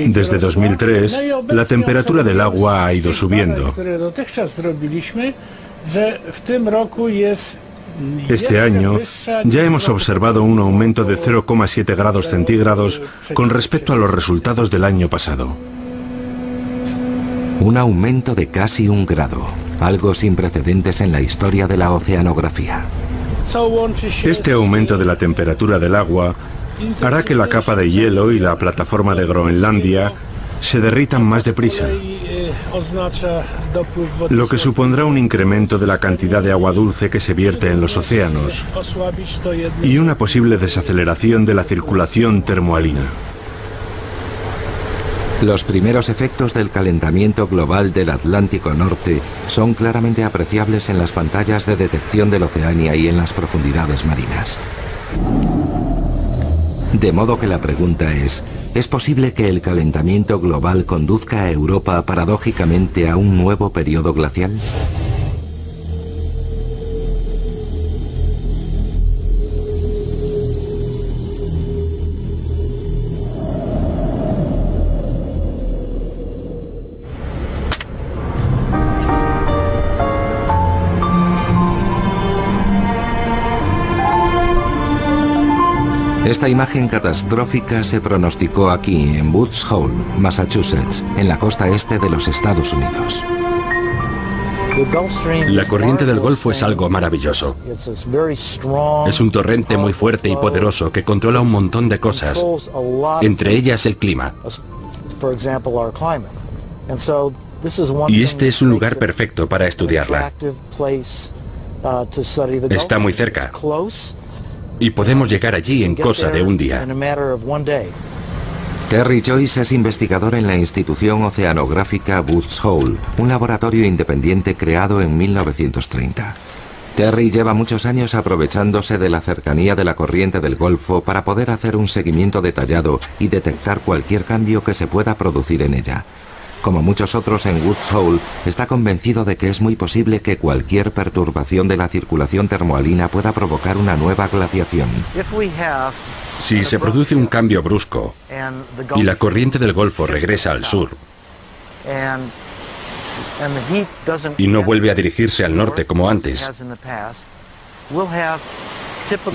Desde 2003, la temperatura del agua ha ido subiendo. Este año ya hemos observado un aumento de 0,7 grados centígrados con respecto a los resultados del año pasado.
Un aumento de casi 1 grado, algo sin precedentes en la historia de la oceanografía.
Este aumento de la temperatura del agua hará que la capa de hielo y la plataforma de Groenlandia se derritan más deprisa, lo que supondrá un incremento de la cantidad de agua dulce que se vierte en los océanos y una posible desaceleración de la circulación termoalina.
Los primeros efectos del calentamiento global del Atlántico Norte son claramente apreciables en las pantallas de detección del Oceania y en las profundidades marinas. De modo que la pregunta ¿es posible que el calentamiento global conduzca a Europa paradójicamente a un nuevo periodo glacial? Esta imagen catastrófica se pronosticó aquí, en Woods Hole, Massachusetts, en la costa este de los Estados Unidos.
La corriente del Golfo es algo maravilloso. Es un torrente muy fuerte y poderoso que controla un montón de cosas, entre ellas el clima. Y este es un lugar perfecto para estudiarla. Está muy cerca. Y podemos llegar allí en cosa de un día.
Terry Joyce es investigador en la institución oceanográfica Woods Hole, un laboratorio independiente creado en 1930. Terry lleva muchos años aprovechándose de la cercanía de la corriente del Golfo para poder hacer un seguimiento detallado y detectar cualquier cambio que se pueda producir en ella. Como muchos otros en Woods Hole, está convencido de que es muy posible que cualquier perturbación de la circulación termoalina pueda provocar una nueva glaciación.
Si se produce un cambio brusco y la corriente del Golfo regresa al sur y no vuelve a dirigirse al norte como antes,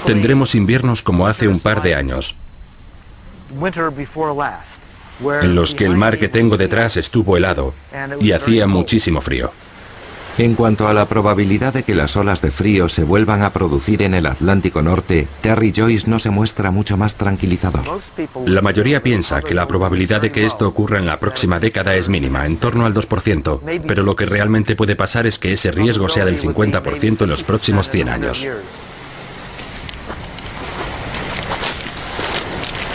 tendremos inviernos como hace un par de años, en los que el mar que tengo detrás estuvo helado y hacía muchísimo frío.
En cuanto a la probabilidad de que las olas de frío se vuelvan a producir en el Atlántico Norte, Terry Joyce no se muestra mucho más tranquilizador.
La mayoría piensa que la probabilidad de que esto ocurra en la próxima década es mínima, en torno al 2%, pero lo que realmente puede pasar es que ese riesgo sea del 50% en los próximos 100 años.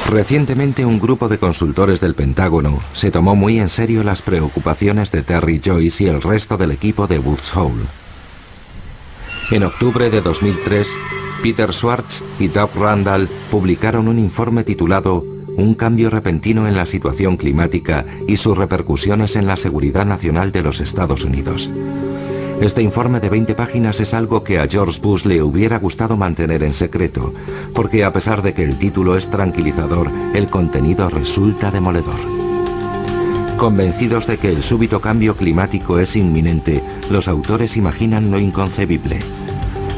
Recientemente un grupo de consultores del Pentágono se tomó muy en serio las preocupaciones de Terry Joyce y el resto del equipo de Woods Hole. En octubre de 2003, Peter Schwartz y Doug Randall publicaron un informe titulado Un cambio repentino en la situación climática y sus repercusiones en la seguridad nacional de los Estados Unidos. Este informe de 20 páginas es algo que a George Bush le hubiera gustado mantener en secreto, porque a pesar de que el título es tranquilizador, el contenido resulta demoledor. Convencidos de que el súbito cambio climático es inminente, los autores imaginan lo inconcebible.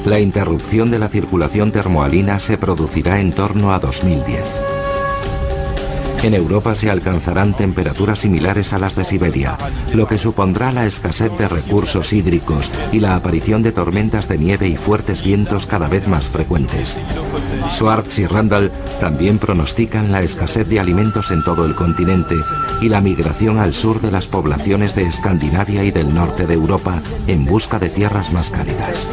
La interrupción de la circulación termohalina se producirá en torno a 2010. En Europa se alcanzarán temperaturas similares a las de Siberia, lo que supondrá la escasez de recursos hídricos y la aparición de tormentas de nieve y fuertes vientos cada vez más frecuentes. Schwartz y Randall también pronostican la escasez de alimentos en todo el continente y la migración al sur de las poblaciones de Escandinavia y del norte de Europa en busca de tierras más cálidas.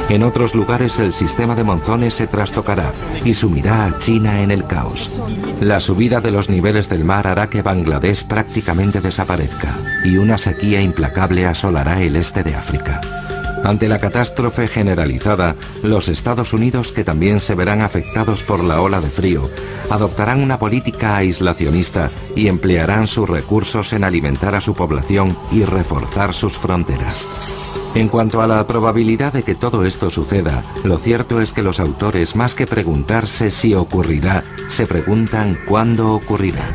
En otros lugares el sistema de monzones se trastocará y sumirá a China en el caos. La subida de los niveles del mar hará que Bangladesh prácticamente desaparezca y una sequía implacable asolará el este de África. Ante la catástrofe generalizada, los Estados Unidos, que también se verán afectados por la ola de frío, adoptarán una política aislacionista y emplearán sus recursos en alimentar a su población y reforzar sus fronteras. En cuanto a la probabilidad de que todo esto suceda, lo cierto es que los autores, más que preguntarse si ocurrirá, se preguntan cuándo ocurrirá.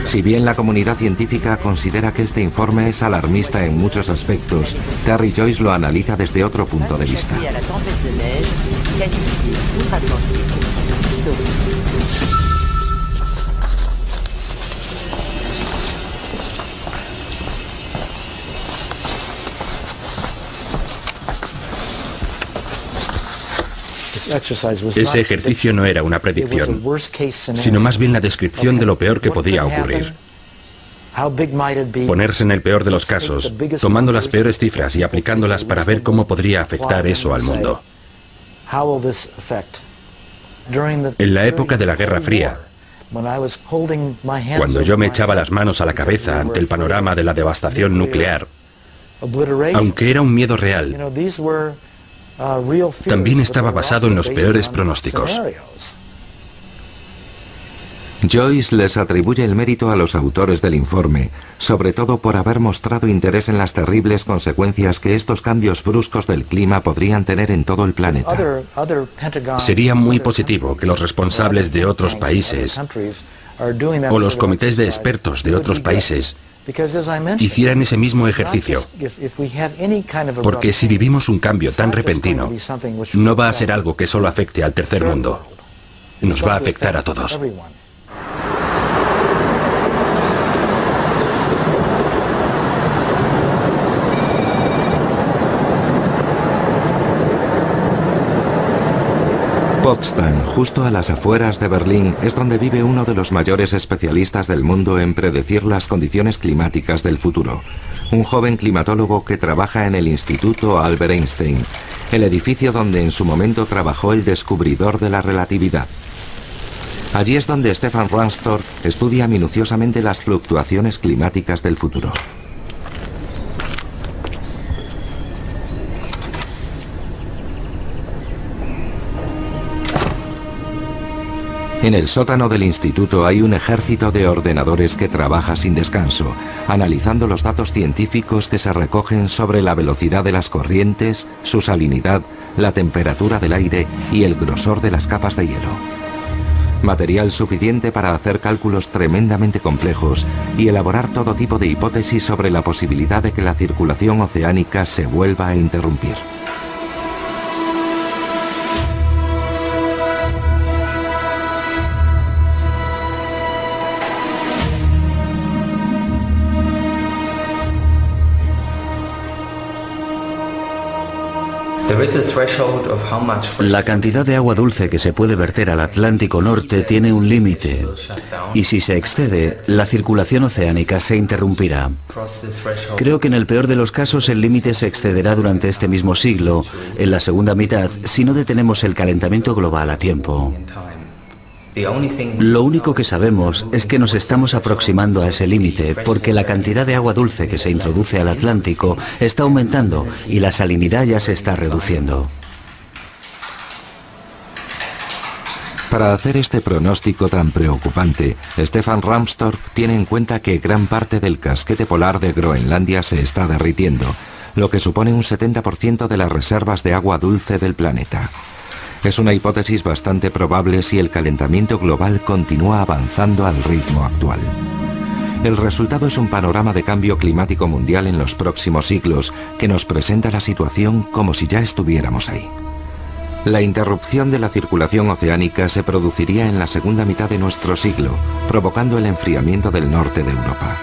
Si bien la comunidad científica considera que este informe es alarmista en muchos aspectos, Terry Joyce lo analiza desde otro punto de vista.
Ese ejercicio no era una predicción, sino más bien la descripción de lo peor que podía ocurrir. Ponerse en el peor de los casos, tomando las peores cifras y aplicándolas para ver cómo podría afectar eso al mundo. En la época de la Guerra Fría, cuando yo me echaba las manos a la cabeza ante el panorama de la devastación nuclear, aunque era un miedo real, también estaba basado en los peores pronósticos.
Joyce les atribuye el mérito a los autores del informe, sobre todo por haber mostrado interés en las terribles consecuencias que estos cambios bruscos del clima podrían tener en todo el planeta.
Sería muy positivo que los responsables de otros países o los comités de expertos de otros países hicieran ese mismo ejercicio, porque si vivimos un cambio tan repentino, no va a ser algo que solo afecte al tercer mundo, nos va a afectar a todos.
Potsdam, justo a las afueras de Berlín, es donde vive uno de los mayores especialistas del mundo en predecir las condiciones climáticas del futuro. Un joven climatólogo que trabaja en el Instituto Albert Einstein, el edificio donde en su momento trabajó el descubridor de la relatividad. Allí es donde Stefan Rahmstorff estudia minuciosamente las fluctuaciones climáticas del futuro. En el sótano del instituto hay un ejército de ordenadores que trabaja sin descanso, analizando los datos científicos que se recogen sobre la velocidad de las corrientes, su salinidad, la temperatura del aire y el grosor de las capas de hielo. Material suficiente para hacer cálculos tremendamente complejos y elaborar todo tipo de hipótesis sobre la posibilidad de que la circulación oceánica se vuelva a interrumpir.
La cantidad de agua dulce que se puede verter al Atlántico Norte tiene un límite, y si se excede, la circulación oceánica se interrumpirá. Creo que en el peor de los casos el límite se excederá durante este mismo siglo, en la segunda mitad, si no detenemos el calentamiento global a tiempo. Lo único que sabemos es que nos estamos aproximando a ese límite porque la cantidad de agua dulce que se introduce al Atlántico está aumentando y la salinidad ya se está reduciendo.
Para hacer este pronóstico tan preocupante, Stefan Rahmstorf tiene en cuenta que gran parte del casquete polar de Groenlandia se está derritiendo, lo que supone un 70% de las reservas de agua dulce del planeta. Es una hipótesis bastante probable si el calentamiento global continúa avanzando al ritmo actual. El resultado es un panorama de cambio climático mundial en los próximos siglos que nos presenta la situación como si ya estuviéramos ahí. La interrupción de la circulación oceánica se produciría en la segunda mitad de nuestro siglo, provocando el enfriamiento del norte de Europa.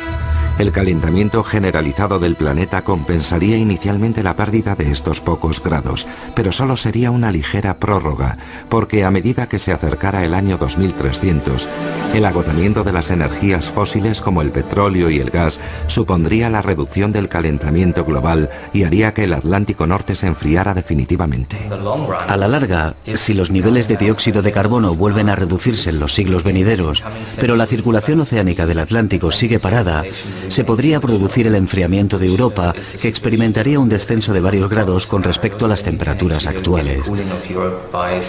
El calentamiento generalizado del planeta compensaría inicialmente la pérdida de estos pocos grados, pero solo sería una ligera prórroga, porque a medida que se acercara el año 2300, el agotamiento de las energías fósiles como el petróleo y el gas supondría la reducción del calentamiento global y haría que el Atlántico Norte se enfriara definitivamente.
A la larga, si los niveles de dióxido de carbono vuelven a reducirse en los siglos venideros, pero la circulación oceánica del Atlántico sigue parada, se podría producir el enfriamiento de Europa, que experimentaría un descenso de varios grados con respecto a las temperaturas actuales.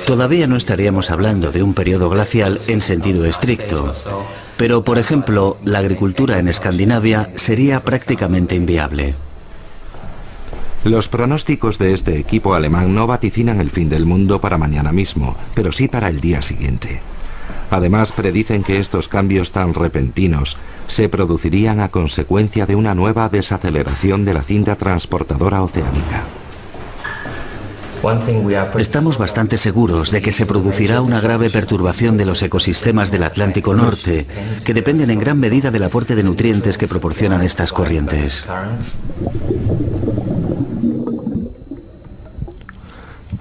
Todavía no estaríamos hablando de un periodo glacial en sentido estricto, pero, por ejemplo, la agricultura en Escandinavia sería prácticamente inviable.
Los pronósticos de este equipo alemán no vaticinan el fin del mundo para mañana mismo, pero sí para el día siguiente. Además, predicen que estos cambios tan repentinos se producirían a consecuencia de una nueva desaceleración de la cinta transportadora oceánica.
Estamos bastante seguros de que se producirá una grave perturbación de los ecosistemas del Atlántico Norte, que dependen en gran medida del aporte de nutrientes que proporcionan estas corrientes.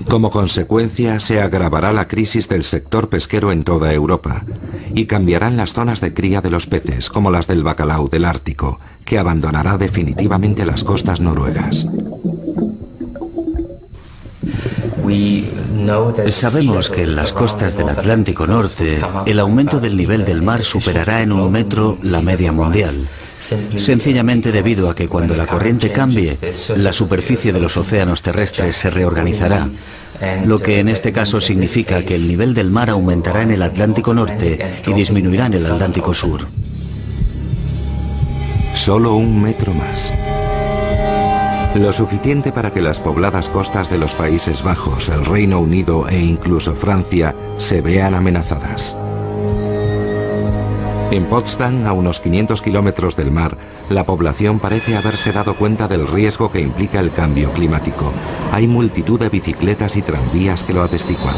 Como consecuencia, se agravará la crisis del sector pesquero en toda Europa y cambiarán las zonas de cría de los peces, como las del bacalao del Ártico, que abandonará definitivamente las costas noruegas.
Sabemos que en las costas del Atlántico Norte, el aumento del nivel del mar superará en 1 metro la media mundial. Sencillamente debido a que cuando la corriente cambie, la superficie de los océanos terrestres se reorganizará, lo que en este caso significa que el nivel del mar aumentará en el Atlántico Norte y disminuirá en el Atlántico Sur.
Solo 1 metro más. Lo suficiente para que las pobladas costas de los Países Bajos, el Reino Unido e incluso Francia se vean amenazadas. En Potsdam, a unos 500 kilómetros del mar, la población parece haberse dado cuenta del riesgo que implica el cambio climático. Hay multitud de bicicletas y tranvías que lo atestiguan.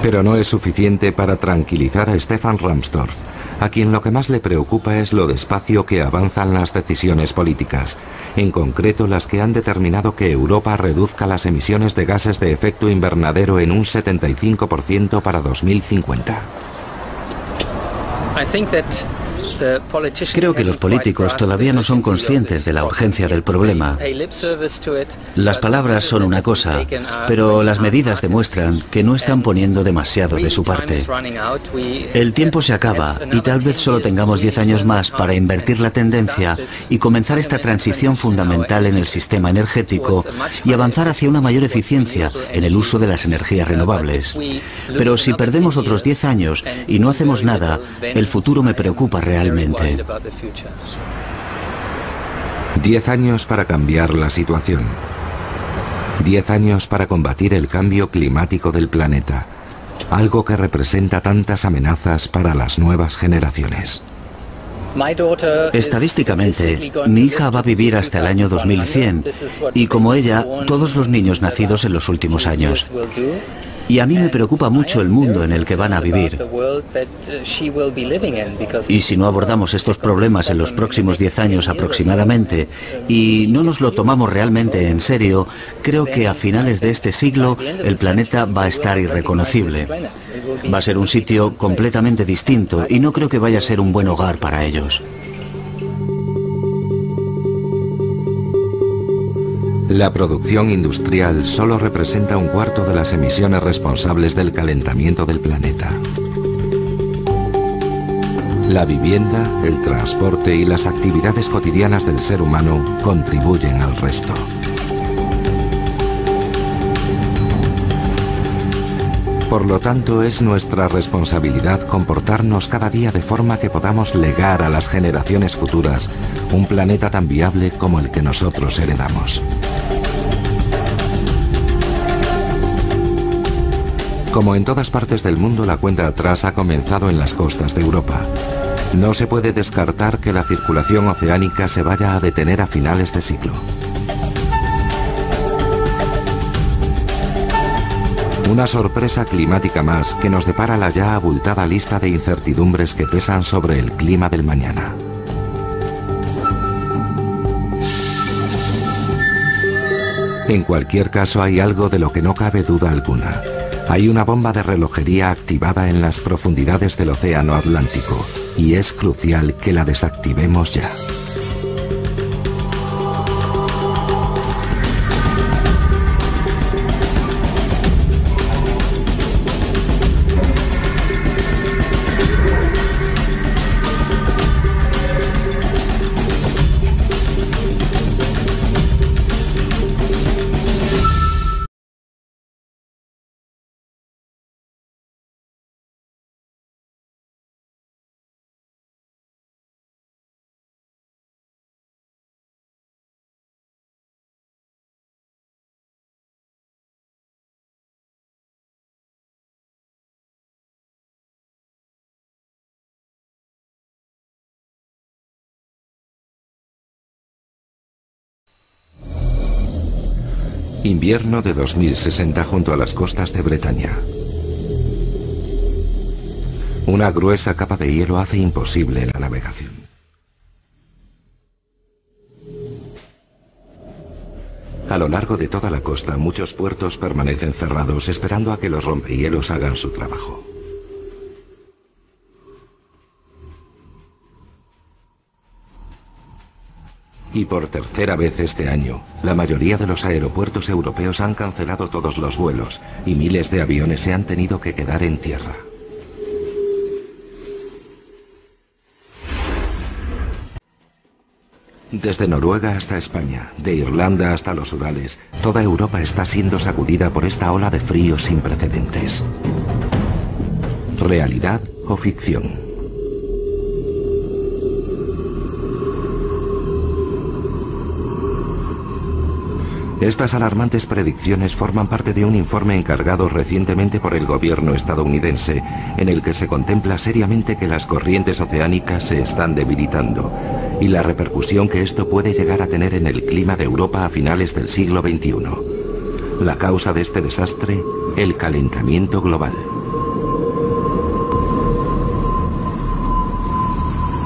Pero no es suficiente para tranquilizar a Stefan Rahmstorf, a quien lo que más le preocupa es lo despacio que avanzan las decisiones políticas, en concreto las que han determinado que Europa reduzca las emisiones de gases de efecto invernadero en un 75% para 2050.
Creo que los políticos todavía no son conscientes de la urgencia del problema. Las palabras son una cosa, pero las medidas demuestran que no están poniendo demasiado de su parte. El tiempo se acaba y tal vez solo tengamos 10 años más para invertir la tendencia y comenzar esta transición fundamental en el sistema energético y avanzar hacia una mayor eficiencia en el uso de las energías renovables. Pero si perdemos otros 10 años y no hacemos nada, el futuro me preocupa realmente.
10 años para cambiar la situación. 10 años para combatir el cambio climático del planeta, algo que representa tantas amenazas para las nuevas generaciones.
Estadísticamente, mi hija va a vivir hasta el año 2100 y como ella, todos los niños nacidos en los últimos años. Y a mí me preocupa mucho el mundo en el que van a vivir. Y si no abordamos estos problemas en los próximos 10 años aproximadamente, y no nos lo tomamos realmente en serio, creo que a finales de este siglo el planeta va a estar irreconocible. Va a ser un sitio completamente distinto y no creo que vaya a ser un buen hogar para ellos.
La producción industrial solo representa un cuarto de las emisiones responsables del calentamiento del planeta. La vivienda, el transporte y las actividades cotidianas del ser humano contribuyen al resto. Por lo tanto, es nuestra responsabilidad comportarnos cada día de forma que podamos legar a las generaciones futuras un planeta tan viable como el que nosotros heredamos. Como en todas partes del mundo, la cuenta atrás ha comenzado en las costas de Europa. No se puede descartar que la circulación oceánica se vaya a detener a finales de siglo. Una sorpresa climática más que nos depara la ya abultada lista de incertidumbres que pesan sobre el clima del mañana. En cualquier caso, hay algo de lo que no cabe duda alguna. Hay una bomba de relojería activada en las profundidades del Océano Atlántico, y es crucial que la desactivemos ya. Invierno de 2060 junto a las costas de Bretaña. Una gruesa capa de hielo hace imposible la navegación. A lo largo de toda la costa, muchos puertos permanecen cerrados esperando a que los rompehielos hagan su trabajo. Y por tercera vez este año, la mayoría de los aeropuertos europeos han cancelado todos los vuelos y miles de aviones se han tenido que quedar en tierra. Desde Noruega hasta España, de Irlanda hasta los Urales, toda Europa está siendo sacudida por esta ola de frío sin precedentes. ¿Realidad o ficción? Estas alarmantes predicciones forman parte de un informe encargado recientemente por el gobierno estadounidense, en el que se contempla seriamente que las corrientes oceánicas se están debilitando y la repercusión que esto puede llegar a tener en el clima de Europa a finales del siglo XXI. La causa de este desastre, el calentamiento global.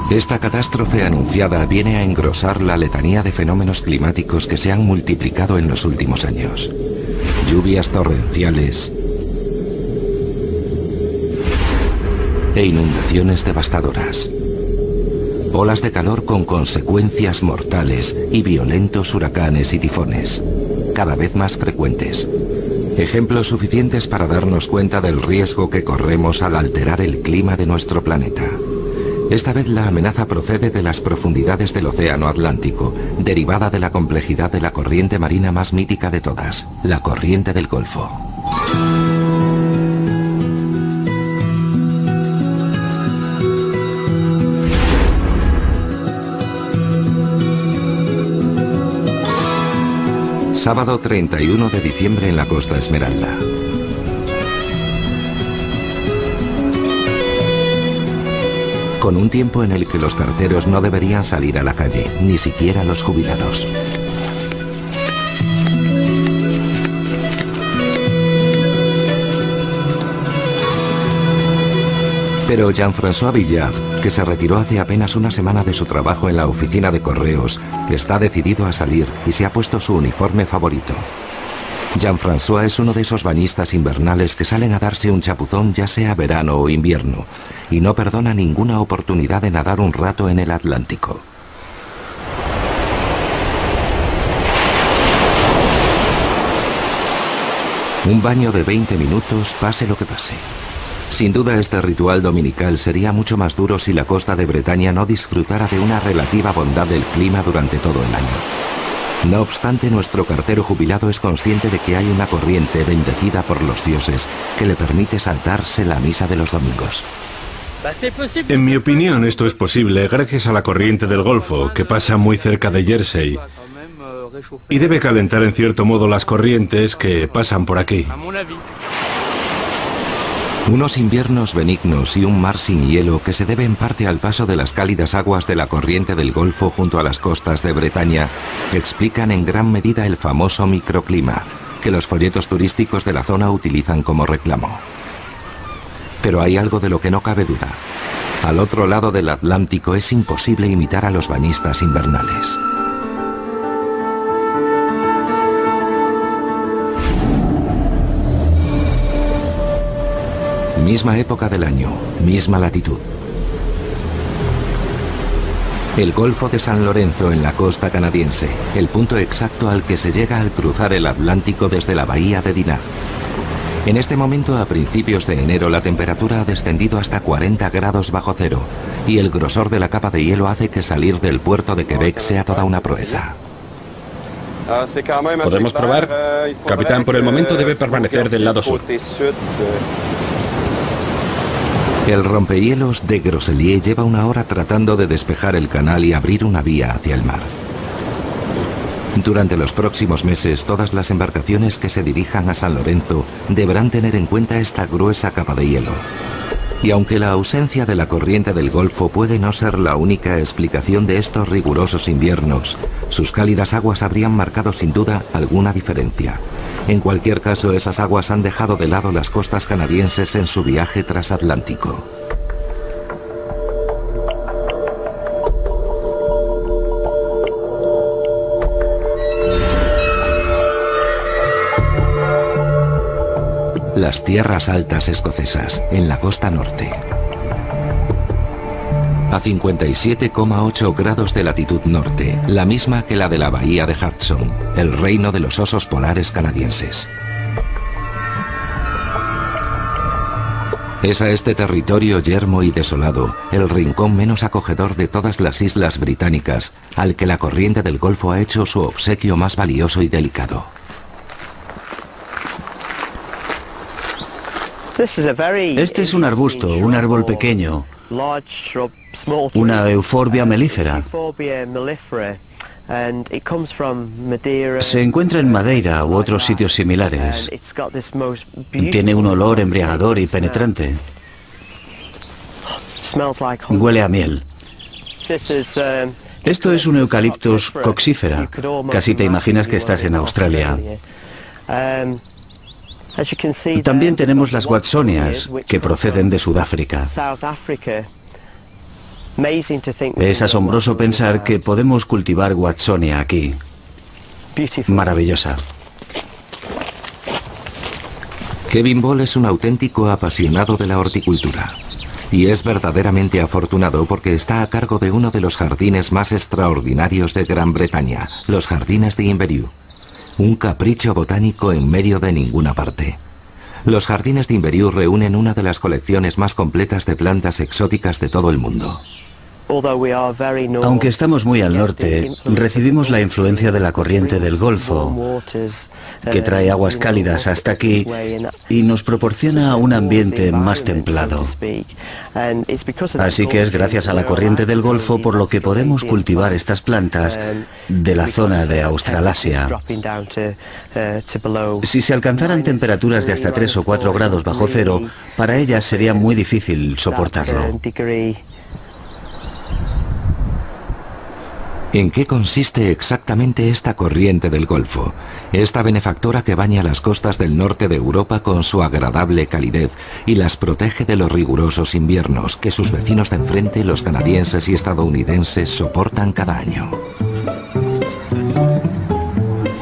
Esta catástrofe anunciada viene a engrosar la letanía de fenómenos climáticos que se han multiplicado en los últimos años. Lluvias torrenciales e inundaciones devastadoras. Olas de calor con consecuencias mortales y violentos huracanes y tifones, cada vez más frecuentes. Ejemplos suficientes para darnos cuenta del riesgo que corremos al alterar el clima de nuestro planeta. Esta vez la amenaza procede de las profundidades del Océano Atlántico, derivada de la complejidad de la corriente marina más mítica de todas, la corriente del Golfo. Sábado 31 de diciembre en la Costa Esmeralda. Con un tiempo en el que los carteros no deberían salir a la calle, ni siquiera los jubilados. Pero Jean-François Villard, que se retiró hace apenas una semana de su trabajo en la oficina de correos, está decidido a salir y se ha puesto su uniforme favorito. Jean-François es uno de esos bañistas invernales que salen a darse un chapuzón ya sea verano o invierno y no perdona ninguna oportunidad de nadar un rato en el Atlántico. Un baño de 20 minutos, pase lo que pase. Sin duda este ritual dominical sería mucho más duro si la costa de Bretaña no disfrutara de una relativa bondad del clima durante todo el año. No obstante, nuestro cartero jubilado es consciente de que hay una corriente bendecida por los dioses que le permite saltarse la misa de los domingos.
En mi opinión, esto es posible gracias a la corriente del Golfo, que pasa muy cerca de Jersey, y debe calentar en cierto modo las corrientes que pasan por aquí.
Unos inviernos benignos y un mar sin hielo que se debe en parte al paso de las cálidas aguas de la corriente del Golfo junto a las costas de Bretaña explican en gran medida el famoso microclima que los folletos turísticos de la zona utilizan como reclamo. Pero hay algo de lo que no cabe duda. Al otro lado del Atlántico es imposible imitar a los bañistas invernales. Misma época del año, misma latitud. El Golfo de San Lorenzo en la costa canadiense, el punto exacto al que se llega al cruzar el Atlántico desde la bahía de Dinard. En este momento, a principios de enero, la temperatura ha descendido hasta 40 grados bajo cero y el grosor de la capa de hielo hace que salir del puerto de Quebec sea toda una proeza.
¿Podemos probar? Capitán, por el momento debe permanecer del lado sur.
El rompehielos de Grosellier lleva una hora tratando de despejar el canal y abrir una vía hacia el mar. Durante los próximos meses, todas las embarcaciones que se dirijan a San Lorenzo deberán tener en cuenta esta gruesa capa de hielo. Y aunque la ausencia de la corriente del Golfo puede no ser la única explicación de estos rigurosos inviernos, sus cálidas aguas habrían marcado sin duda alguna diferencia. En cualquier caso, esas aguas han dejado de lado las costas canadienses en su viaje transatlántico. Las tierras altas escocesas, en la costa norte. A 57,8 grados de latitud norte, la misma que la de la bahía de Hudson, el reino de los osos polares canadienses. Es a este territorio yermo y desolado, el rincón menos acogedor de todas las islas británicas, al que la corriente del Golfo ha hecho su obsequio más valioso y delicado.
Este es un arbusto, un árbol pequeño, una euforbia melífera. Se encuentra en Madeira u otros sitios similares. Tiene un olor embriagador y penetrante. Huele a miel. Esto es un Eucalyptus coxífera. Casi te imaginas que estás en Australia. También tenemos las watsonias, que proceden de Sudáfrica. Es asombroso pensar que podemos cultivar watsonia aquí. Maravillosa.
Kevin Ball es un auténtico apasionado de la horticultura. Y es verdaderamente afortunado porque está a cargo de uno de los jardines más extraordinarios de Gran Bretaña, los jardines de Inverewe. Un capricho botánico en medio de ninguna parte. Los jardines de Inverewe reúnen una de las colecciones más completas de plantas exóticas de todo el mundo.
Aunque estamos muy al norte, recibimos la influencia de la corriente del Golfo, que trae aguas cálidas hasta aquí y nos proporciona un ambiente más templado. Así que es gracias a la corriente del Golfo por lo que podemos cultivar estas plantas de la zona de Australasia. Si se alcanzaran temperaturas de hasta 3 o 4 grados bajo cero, para ellas sería muy difícil soportarlo.
¿En qué consiste exactamente esta corriente del Golfo? Esta benefactora que baña las costas del norte de Europa con su agradable calidez y las protege de los rigurosos inviernos que sus vecinos de enfrente, los canadienses y estadounidenses, soportan cada año.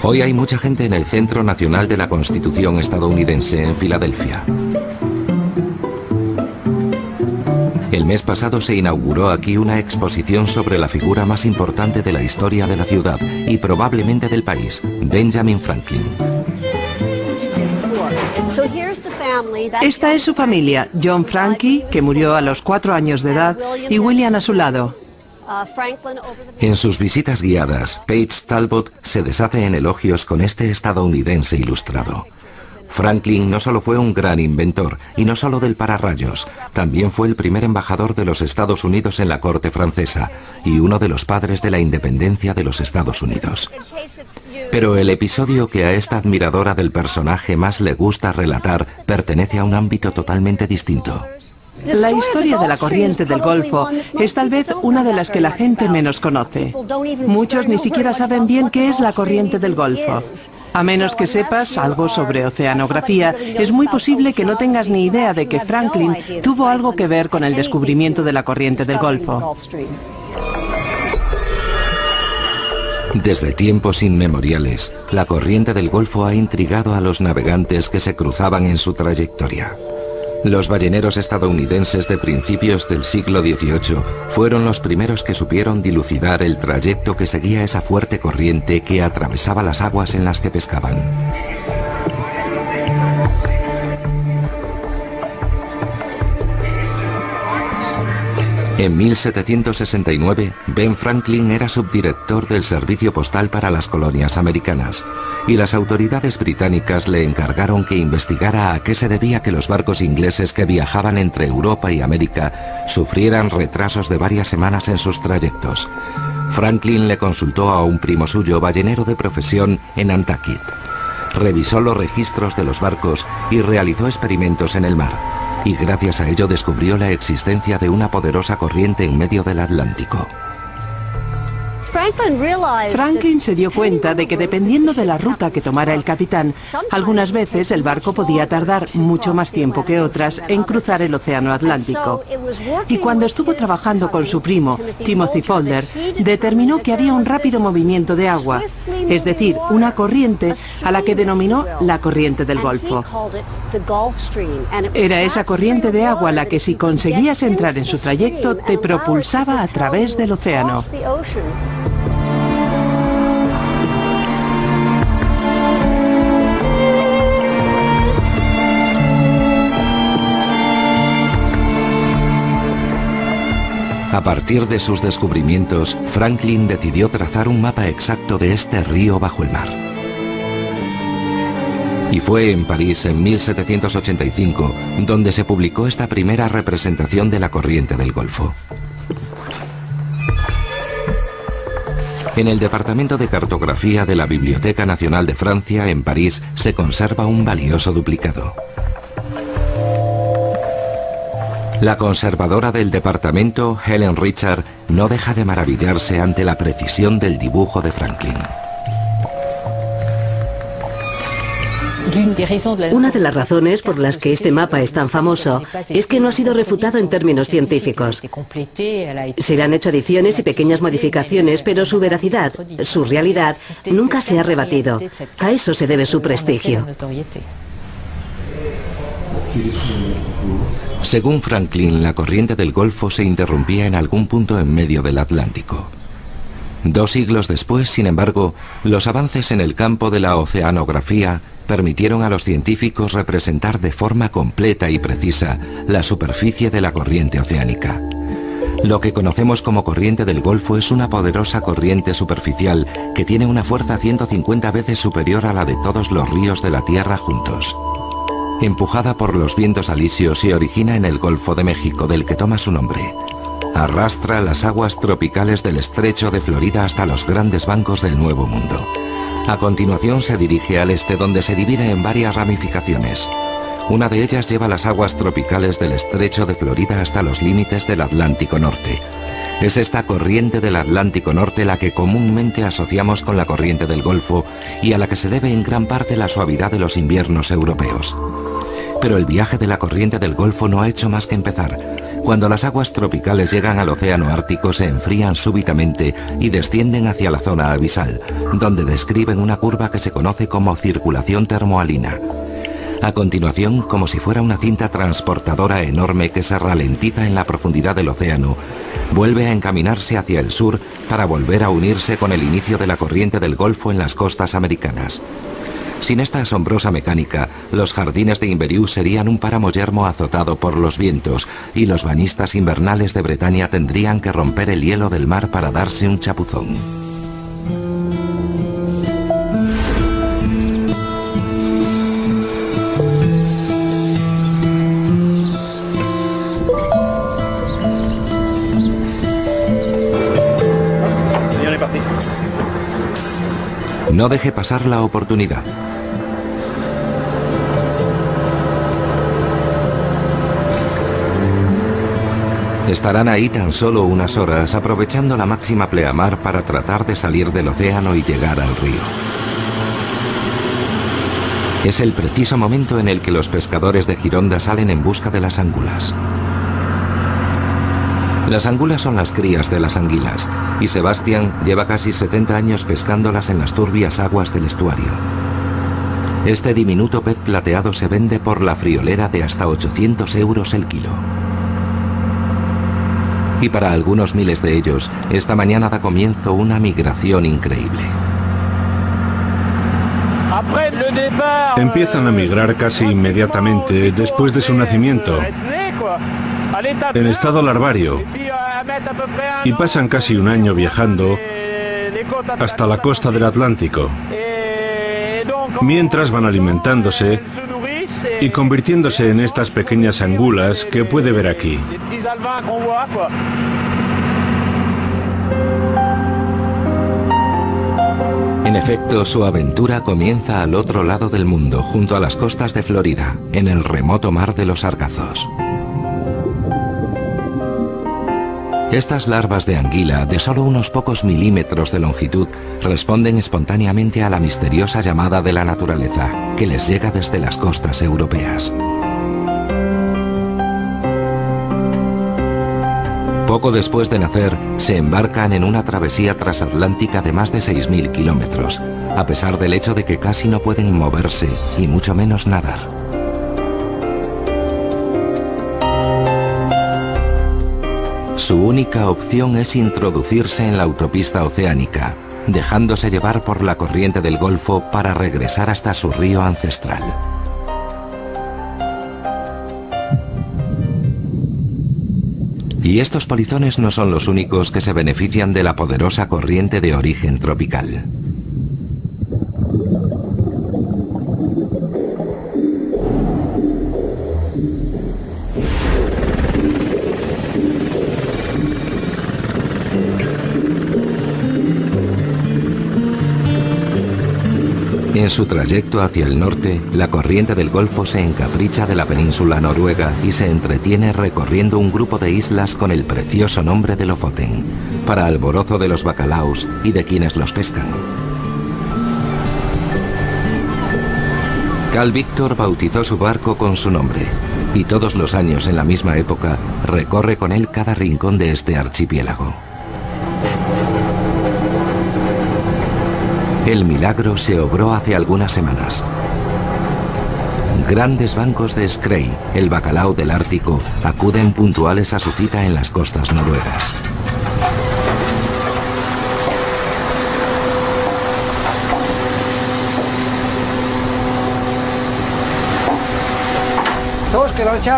Hoy hay mucha gente en el Centro Nacional de la Constitución estadounidense en Filadelfia. El mes pasado se inauguró aquí una exposición sobre la figura más importante de la historia de la ciudad y probablemente del país, Benjamin Franklin.
Esta es su familia, John Frankie, que murió a los 4 años de edad, y William a su lado.
En sus visitas guiadas, Paige Talbot se deshace en elogios con este estadounidense ilustrado. Franklin no solo fue un gran inventor, y no solo del pararrayos, también fue el primer embajador de los Estados Unidos en la corte francesa y uno de los padres de la independencia de los Estados Unidos. Pero el episodio que a esta admiradora del personaje más le gusta relatar pertenece a un ámbito totalmente distinto.
La historia de la corriente del Golfo es tal vez una de las que la gente menos conoce. Muchos ni siquiera saben bien qué es la corriente del Golfo. A menos que sepas algo sobre oceanografía, es muy posible que no tengas ni idea de que Franklin tuvo algo que ver con el descubrimiento de la corriente del Golfo.
Desde tiempos inmemoriales, la corriente del Golfo ha intrigado a los navegantes que se cruzaban en su trayectoria. Los balleneros estadounidenses de principios del siglo XVIII fueron los primeros que supieron dilucidar el trayecto que seguía esa fuerte corriente que atravesaba las aguas en las que pescaban. En 1769, Ben Franklin era subdirector del servicio postal para las colonias americanas, y las autoridades británicas le encargaron que investigara a qué se debía que los barcos ingleses que viajaban entre Europa y América sufrieran retrasos de varias semanas en sus trayectos. Franklin le consultó a un primo suyo, ballenero de profesión, en Nantucket. Revisó los registros de los barcos y realizó experimentos en el mar. Y gracias a ello descubrió la existencia de una poderosa corriente en medio del Atlántico.
Franklin se dio cuenta de que dependiendo de la ruta que tomara el capitán, algunas veces el barco podía tardar mucho más tiempo que otras en cruzar el océano Atlántico. Y cuando estuvo trabajando con su primo, Timothy Folder, determinó que había un rápido movimiento de agua, es decir, una corriente a la que denominó la corriente del Golfo. Era esa corriente de agua la que, si conseguías entrar en su trayecto, te propulsaba a través del océano.
A partir de sus descubrimientos, Franklin decidió trazar un mapa exacto de este río bajo el mar. Y fue en París en 1785 donde se publicó esta primera representación de la corriente del Golfo. En el Departamento de Cartografía de la Biblioteca Nacional de Francia, en París, se conserva un valioso duplicado. La conservadora del departamento, Helen Richard, no deja de maravillarse ante la precisión del dibujo de Franklin.
Una de las razones por las que este mapa es tan famoso es que no ha sido refutado en términos científicos. Se le han hecho adiciones y pequeñas modificaciones, pero su veracidad, su realidad, nunca se ha rebatido. A eso se debe su prestigio.
Según Franklin, la corriente del Golfo se interrumpía en algún punto en medio del Atlántico. 2 siglos después, sin embargo, los avances en el campo de la oceanografía permitieron a los científicos representar de forma completa y precisa la superficie de la corriente oceánica. Lo que conocemos como corriente del Golfo es una poderosa corriente superficial que tiene una fuerza 150 veces superior a la de todos los ríos de la Tierra juntos. Empujada por los vientos alisios, se origina en el Golfo de México, del que toma su nombre. Arrastra las aguas tropicales del estrecho de Florida hasta los grandes bancos del Nuevo Mundo. A continuación se dirige al este, donde se divide en varias ramificaciones. Una de ellas lleva las aguas tropicales del estrecho de Florida hasta los límites del Atlántico Norte. Es esta corriente del Atlántico Norte la que comúnmente asociamos con la corriente del Golfo y a la que se debe en gran parte la suavidad de los inviernos europeos. Pero el viaje de la corriente del Golfo no ha hecho más que empezar. Cuando las aguas tropicales llegan al océano Ártico se enfrían súbitamente y descienden hacia la zona abisal, donde describen una curva que se conoce como circulación termohalina. A continuación, como si fuera una cinta transportadora enorme que se ralentiza en la profundidad del océano, vuelve a encaminarse hacia el sur para volver a unirse con el inicio de la corriente del Golfo en las costas americanas. Sin esta asombrosa mecánica, los jardines de Inverurie serían un páramo yermo azotado por los vientos y los bañistas invernales de Bretaña tendrían que romper el hielo del mar para darse un chapuzón. No deje pasar la oportunidad. Estarán ahí tan solo unas horas, aprovechando la máxima pleamar para tratar de salir del océano y llegar al río. Es el preciso momento en el que los pescadores de Gironda salen en busca de las angulas. Las angulas son las crías de las anguilas, y Sebastián lleva casi 70 años pescándolas en las turbias aguas del estuario. Este diminuto pez plateado se vende por la friolera de hasta 800 euros el kilo. Y para algunos miles de ellos, esta mañana da comienzo una migración increíble.
Empiezan a migrar casi inmediatamente después de su nacimiento, en estado larvario, y pasan casi un año viajando hasta la costa del Atlántico, mientras van alimentándose y convirtiéndose en estas pequeñas angulas que puede ver aquí.
En efecto, su aventura comienza al otro lado del mundo, junto a las costas de Florida, en el remoto mar de los Sargazos. Estas larvas de anguila, de solo unos pocos milímetros de longitud, responden espontáneamente a la misteriosa llamada de la naturaleza, que les llega desde las costas europeas. Poco después de nacer, se embarcan en una travesía transatlántica de más de 6.000 kilómetros, a pesar del hecho de que casi no pueden moverse, y mucho menos nadar. Su única opción es introducirse en la autopista oceánica, dejándose llevar por la corriente del Golfo para regresar hasta su río ancestral. Y estos polizones no son los únicos que se benefician de la poderosa corriente de origen tropical. En su trayecto hacia el norte, la corriente del Golfo se encapricha de la península noruega y se entretiene recorriendo un grupo de islas con el precioso nombre de Lofoten, para alborozo de los bacalaos y de quienes los pescan. Carl Víctor bautizó su barco con su nombre, y todos los años en la misma época recorre con él cada rincón de este archipiélago. El milagro se obró hace algunas semanas. Grandes bancos de Skrei, el bacalao del Ártico, acuden puntuales a su cita en las costas noruegas.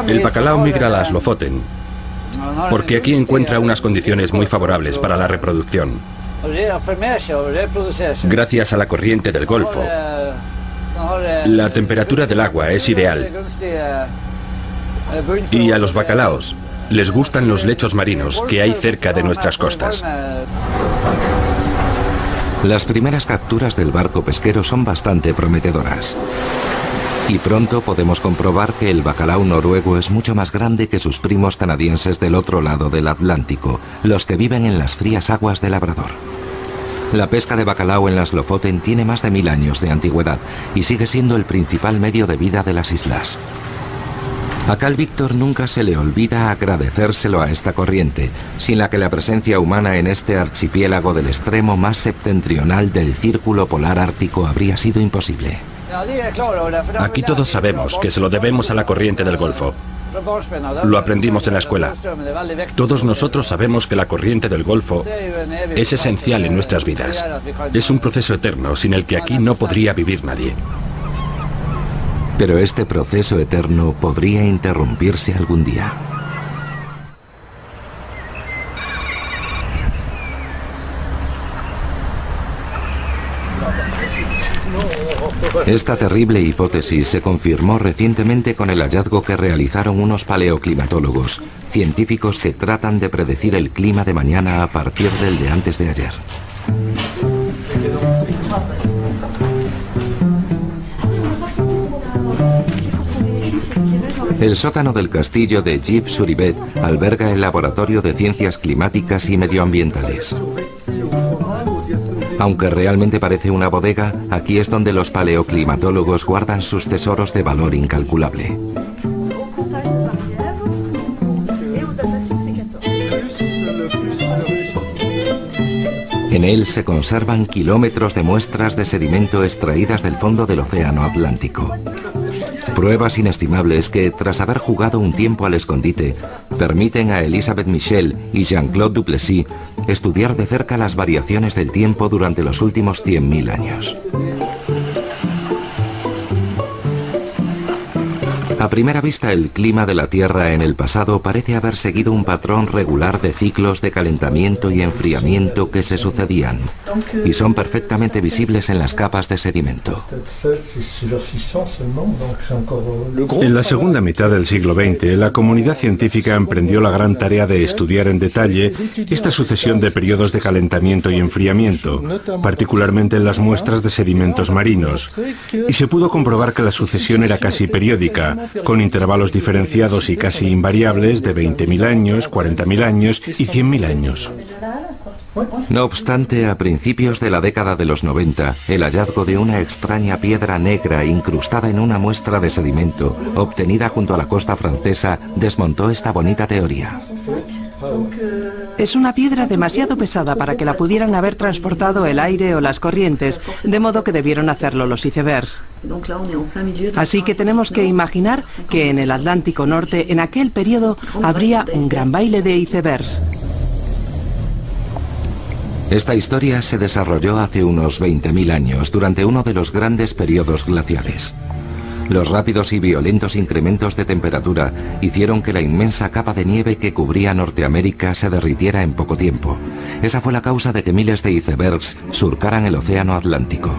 El bacalao migra a las Lofoten, porque aquí encuentra unas condiciones muy favorables para la reproducción. Gracias a la corriente del Golfo, la temperatura del agua es ideal. Y a los bacalaos les gustan los lechos marinos que hay cerca de nuestras costas.
Las primeras capturas del barco pesquero son bastante prometedoras. Y pronto podemos comprobar que el bacalao noruego es mucho más grande que sus primos canadienses del otro lado del Atlántico, los que viven en las frías aguas de Labrador. La pesca de bacalao en las Lofoten tiene más de 1000 años de antigüedad y sigue siendo el principal medio de vida de las islas. A Carl Víctor nunca se le olvida agradecérselo a esta corriente, sin la que la presencia humana en este archipiélago del extremo más septentrional del círculo polar ártico habría sido imposible.
Aquí todos sabemos que se lo debemos a la corriente del Golfo. Lo aprendimos en la escuela. Todos nosotros sabemos que la corriente del Golfo es esencial en nuestras vidas. Es un proceso eterno sin el que aquí no podría vivir nadie.
Pero este proceso eterno podría interrumpirse algún día. Esta terrible hipótesis se confirmó recientemente con el hallazgo que realizaron unos paleoclimatólogos, científicos que tratan de predecir el clima de mañana a partir del de antes de ayer. El sótano del castillo de Gif-sur-Yvette alberga el Laboratorio de Ciencias Climáticas y Medioambientales. Aunque realmente parece una bodega, aquí es donde los paleoclimatólogos guardan sus tesoros de valor incalculable. En él se conservan kilómetros de muestras de sedimento extraídas del fondo del Océano Atlántico. Pruebas inestimables que, tras haber jugado un tiempo al escondite, permiten a Elisabeth Michel y Jean-Claude Duplessis estudiar de cerca las variaciones del tiempo durante los últimos 100.000 años. A primera vista, el clima de la Tierra en el pasado parece haber seguido un patrón regular de ciclos de calentamiento y enfriamiento que se sucedían, y son perfectamente visibles en las capas de sedimento.
En la segunda mitad del siglo XX, la comunidad científica emprendió la gran tarea de estudiar en detalle esta sucesión de periodos de calentamiento y enfriamiento, particularmente en las muestras de sedimentos marinos, y se pudo comprobar que la sucesión era casi periódica, con intervalos diferenciados y casi invariables de 20.000 años, 40.000 años y 100.000 años.
No obstante, a principios de la década de los 90, el hallazgo de una extraña piedra negra incrustada en una muestra de sedimento obtenida junto a la costa francesa desmontó esta bonita teoría.
Es una piedra demasiado pesada para que la pudieran haber transportado el aire o las corrientes, de modo que debieron hacerlo los icebergs. Así que tenemos que imaginar que en el Atlántico Norte, en aquel periodo, habría un gran baile de icebergs.
Esta historia se desarrolló hace unos 20.000 años, durante uno de los grandes periodos glaciares. Los rápidos y violentos incrementos de temperatura hicieron que la inmensa capa de nieve que cubría Norteamérica se derritiera en poco tiempo. Esa fue la causa de que miles de icebergs surcaran el océano Atlántico.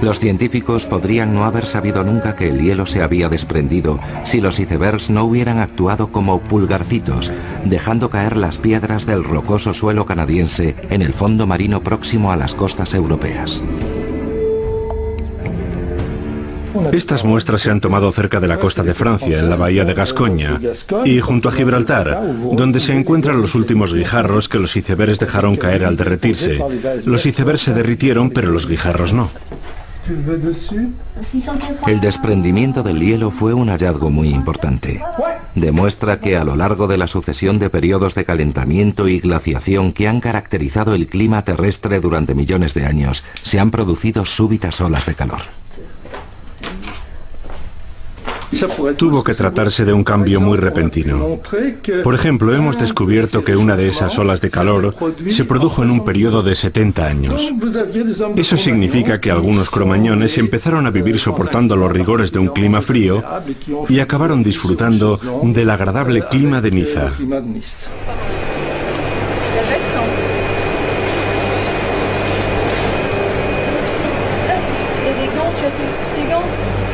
Los científicos podrían no haber sabido nunca que el hielo se había desprendido si los icebergs no hubieran actuado como pulgarcitos, dejando caer las piedras del rocoso suelo canadiense en el fondo marino próximo a las costas europeas.
Estas muestras se han tomado cerca de la costa de Francia, en la bahía de Gascoña, y junto a Gibraltar, donde se encuentran los últimos guijarros que los icebergs dejaron caer al derretirse. Los icebergs se derritieron, pero los guijarros no.
El desprendimiento del hielo fue un hallazgo muy importante. Demuestra que a lo largo de la sucesión de periodos de calentamiento y glaciación que han caracterizado el clima terrestre durante millones de años, se han producido súbitas olas de calor.
Tuvo que tratarse de un cambio muy repentino. Por ejemplo, hemos descubierto que una de esas olas de calor se produjo en un periodo de 70 años. Eso significa que algunos cromañones empezaron a vivir soportando los rigores de un clima frío y acabaron disfrutando del agradable clima de Niza.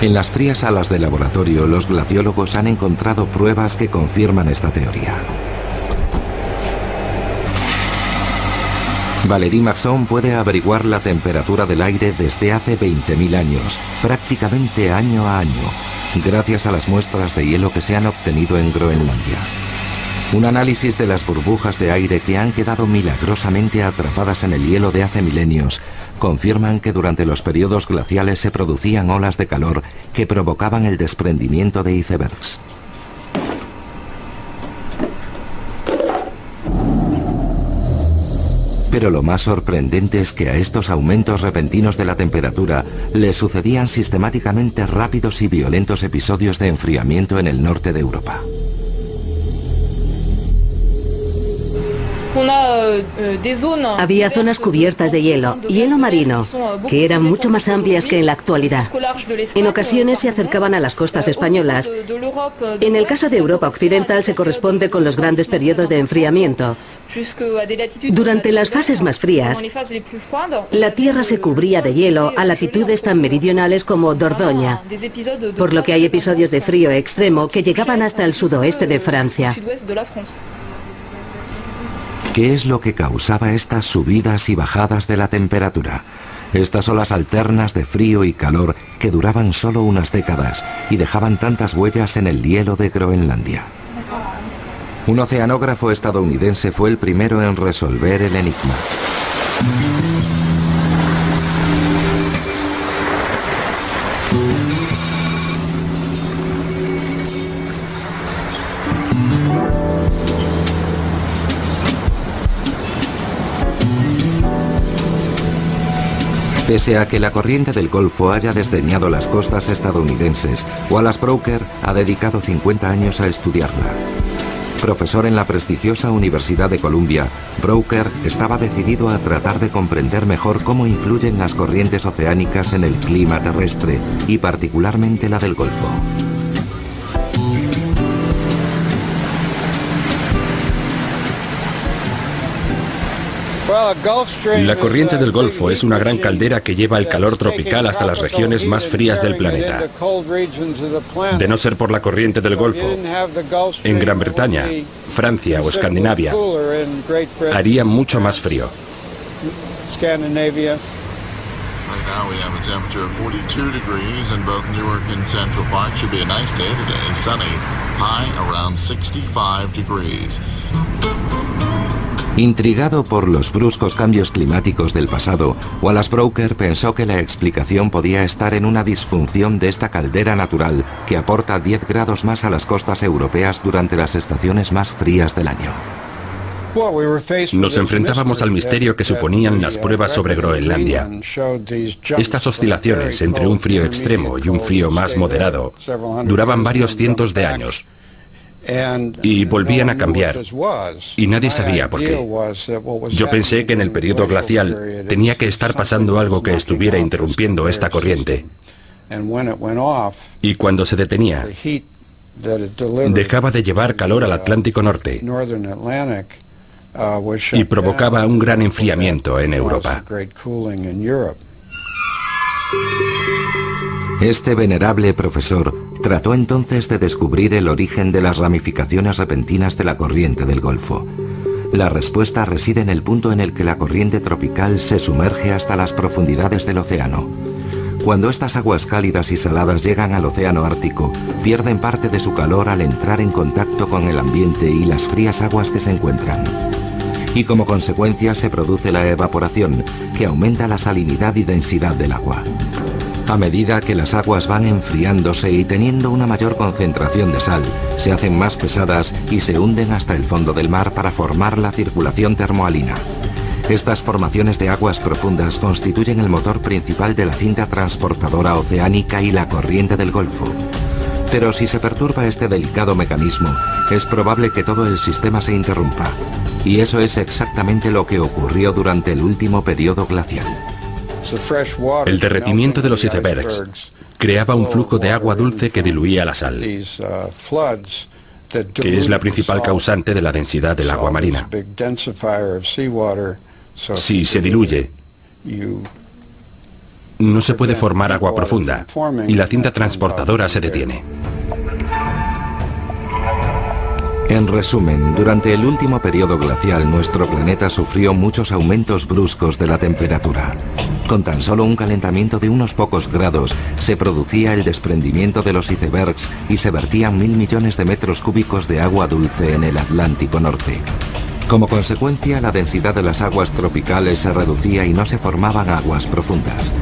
En las frías salas de laboratorio, los glaciólogos han encontrado pruebas que confirman esta teoría. Valérie Masson puede averiguar la temperatura del aire desde hace 20.000 años, prácticamente año a año, gracias a las muestras de hielo que se han obtenido en Groenlandia. Un análisis de las burbujas de aire que han quedado milagrosamente atrapadas en el hielo de hace milenios confirman que durante los periodos glaciales se producían olas de calor que provocaban el desprendimiento de icebergs. Pero lo más sorprendente es que a estos aumentos repentinos de la temperatura le sucedían sistemáticamente rápidos y violentos episodios de enfriamiento en el norte de Europa.
Había zonas cubiertas de hielo marino, que eran mucho más amplias que en la actualidad. En ocasiones se acercaban a las costas españolas. En el caso de Europa Occidental se corresponde con los grandes periodos de enfriamiento. Durante las fases más frías, la Tierra se cubría de hielo a latitudes tan meridionales como Dordoña, por lo que hay episodios de frío extremo que llegaban hasta el sudoeste de Francia.
¿Qué es lo que causaba estas subidas y bajadas de la temperatura? Estas olas alternas de frío y calor que duraban solo unas décadas y dejaban tantas huellas en el hielo de Groenlandia. Un oceanógrafo estadounidense fue el primero en resolver el enigma. Pese a que la corriente del Golfo haya desdeñado las costas estadounidenses, Wallace Brooker ha dedicado 50 años a estudiarla. Profesor en la prestigiosa Universidad de Columbia, Brooker estaba decidido a tratar de comprender mejor cómo influyen las corrientes oceánicas en el clima terrestre, y particularmente la del Golfo.
La corriente del Golfo es una gran caldera que lleva el calor tropical hasta las regiones más frías del planeta. De no ser por la corriente del Golfo, en Gran Bretaña, Francia o Escandinavia, haría mucho más frío.
Right now we have a temperature of 42 degrees in both Newark and Central Park. Should be a nice day today. Sunny, high around 65 degrees.
Intrigado por los bruscos cambios climáticos del pasado, Wallace Brooker pensó que la explicación podía estar en una disfunción de esta caldera natural que aporta 10 grados más a las costas europeas durante las estaciones más frías del año.
Nos enfrentábamos al misterio que suponían las pruebas sobre Groenlandia. Estas oscilaciones entre un frío extremo y un frío más moderado duraban varios cientos de años y volvían a cambiar, y nadie sabía por qué. Yo pensé que en el periodo glacial tenía que estar pasando algo que estuviera interrumpiendo esta corriente, y cuando se detenía, dejaba de llevar calor al Atlántico Norte y provocaba un gran enfriamiento en Europa.
Este venerable profesor trató entonces de descubrir el origen de las ramificaciones repentinas de la corriente del Golfo. La respuesta reside en el punto en el que la corriente tropical se sumerge hasta las profundidades del océano. Cuando estas aguas cálidas y saladas llegan al océano Ártico, pierden parte de su calor al entrar en contacto con el ambiente y las frías aguas que se encuentran. Y como consecuencia se produce la evaporación, que aumenta la salinidad y densidad del agua. A medida que las aguas van enfriándose y teniendo una mayor concentración de sal, se hacen más pesadas y se hunden hasta el fondo del mar para formar la circulación termohalina. Estas formaciones de aguas profundas constituyen el motor principal de la cinta transportadora oceánica y la corriente del Golfo. Pero si se perturba este delicado mecanismo, es probable que todo el sistema se interrumpa. Y eso es exactamente lo que ocurrió durante el último periodo glacial.
El derretimiento de los icebergs creaba un flujo de agua dulce que diluía la sal, que es la principal causante de la densidad del agua marina. Si se diluye, no se puede formar agua profunda y la cinta transportadora se detiene.
En resumen, durante el último periodo glacial nuestro planeta sufrió muchos aumentos bruscos de la temperatura. Con tan solo un calentamiento de unos pocos grados se producía el desprendimiento de los icebergs y se vertían 1.000 millones de metros cúbicos de agua dulce en el Atlántico Norte. Como consecuencia, la densidad de las aguas tropicales se reducía y no se formaban aguas profundas.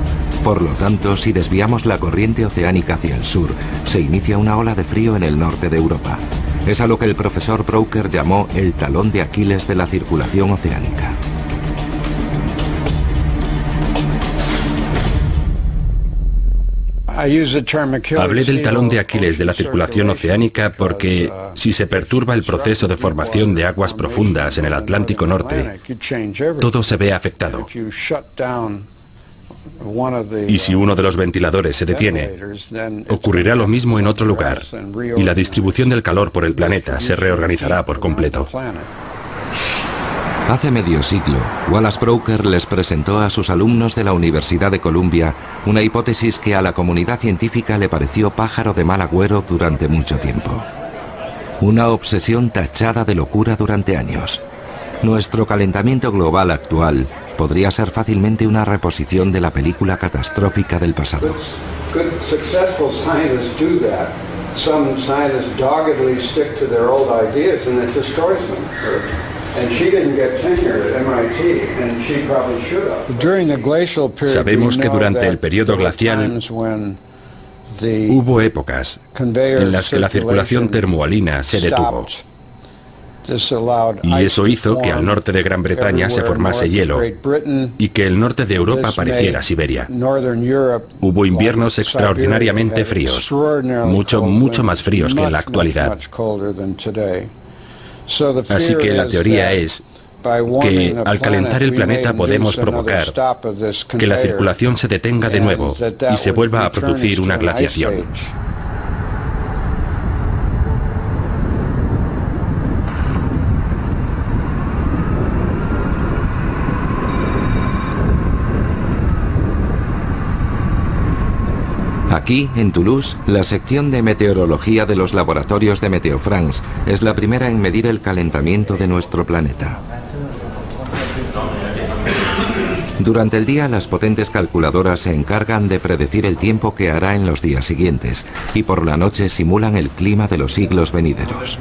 Por lo tanto, si desviamos la corriente oceánica hacia el sur, se inicia una ola de frío en el norte de Europa. Es a lo que el profesor Broecker llamó el talón de Aquiles de la circulación oceánica.
Hablé del talón de Aquiles de la circulación oceánica porque si se perturba el proceso de formación de aguas profundas en el Atlántico Norte, todo se ve afectado. Y si uno de los ventiladores se detiene, ocurrirá lo mismo en otro lugar y la distribución del calor por el planeta se reorganizará por completo.
Hace medio siglo, Wallace Broecker les presentó a sus alumnos de la Universidad de Columbia una hipótesis que a la comunidad científica le pareció pájaro de mal agüero durante mucho tiempo. Una obsesión tachada de locura durante años. Nuestro calentamiento global actual podría ser fácilmente una reposición de la película catastrófica del pasado.
Sabemos que durante el periodo glacial hubo épocas en las que la circulación termohalina se detuvo. Y eso hizo que al norte de Gran Bretaña se formase hielo y que el norte de Europa pareciera Siberia. Hubo inviernos extraordinariamente fríos, mucho más fríos que en la actualidad. Así que la teoría es que al calentar el planeta podemos provocar que la circulación se detenga de nuevo y se vuelva a producir una glaciación.
Aquí, en Toulouse, la sección de meteorología de los laboratorios de Meteo France es la primera en medir el calentamiento de nuestro planeta. Durante el día, las potentes calculadoras se encargan de predecir el tiempo que hará en los días siguientes y por la noche simulan el clima de los siglos venideros.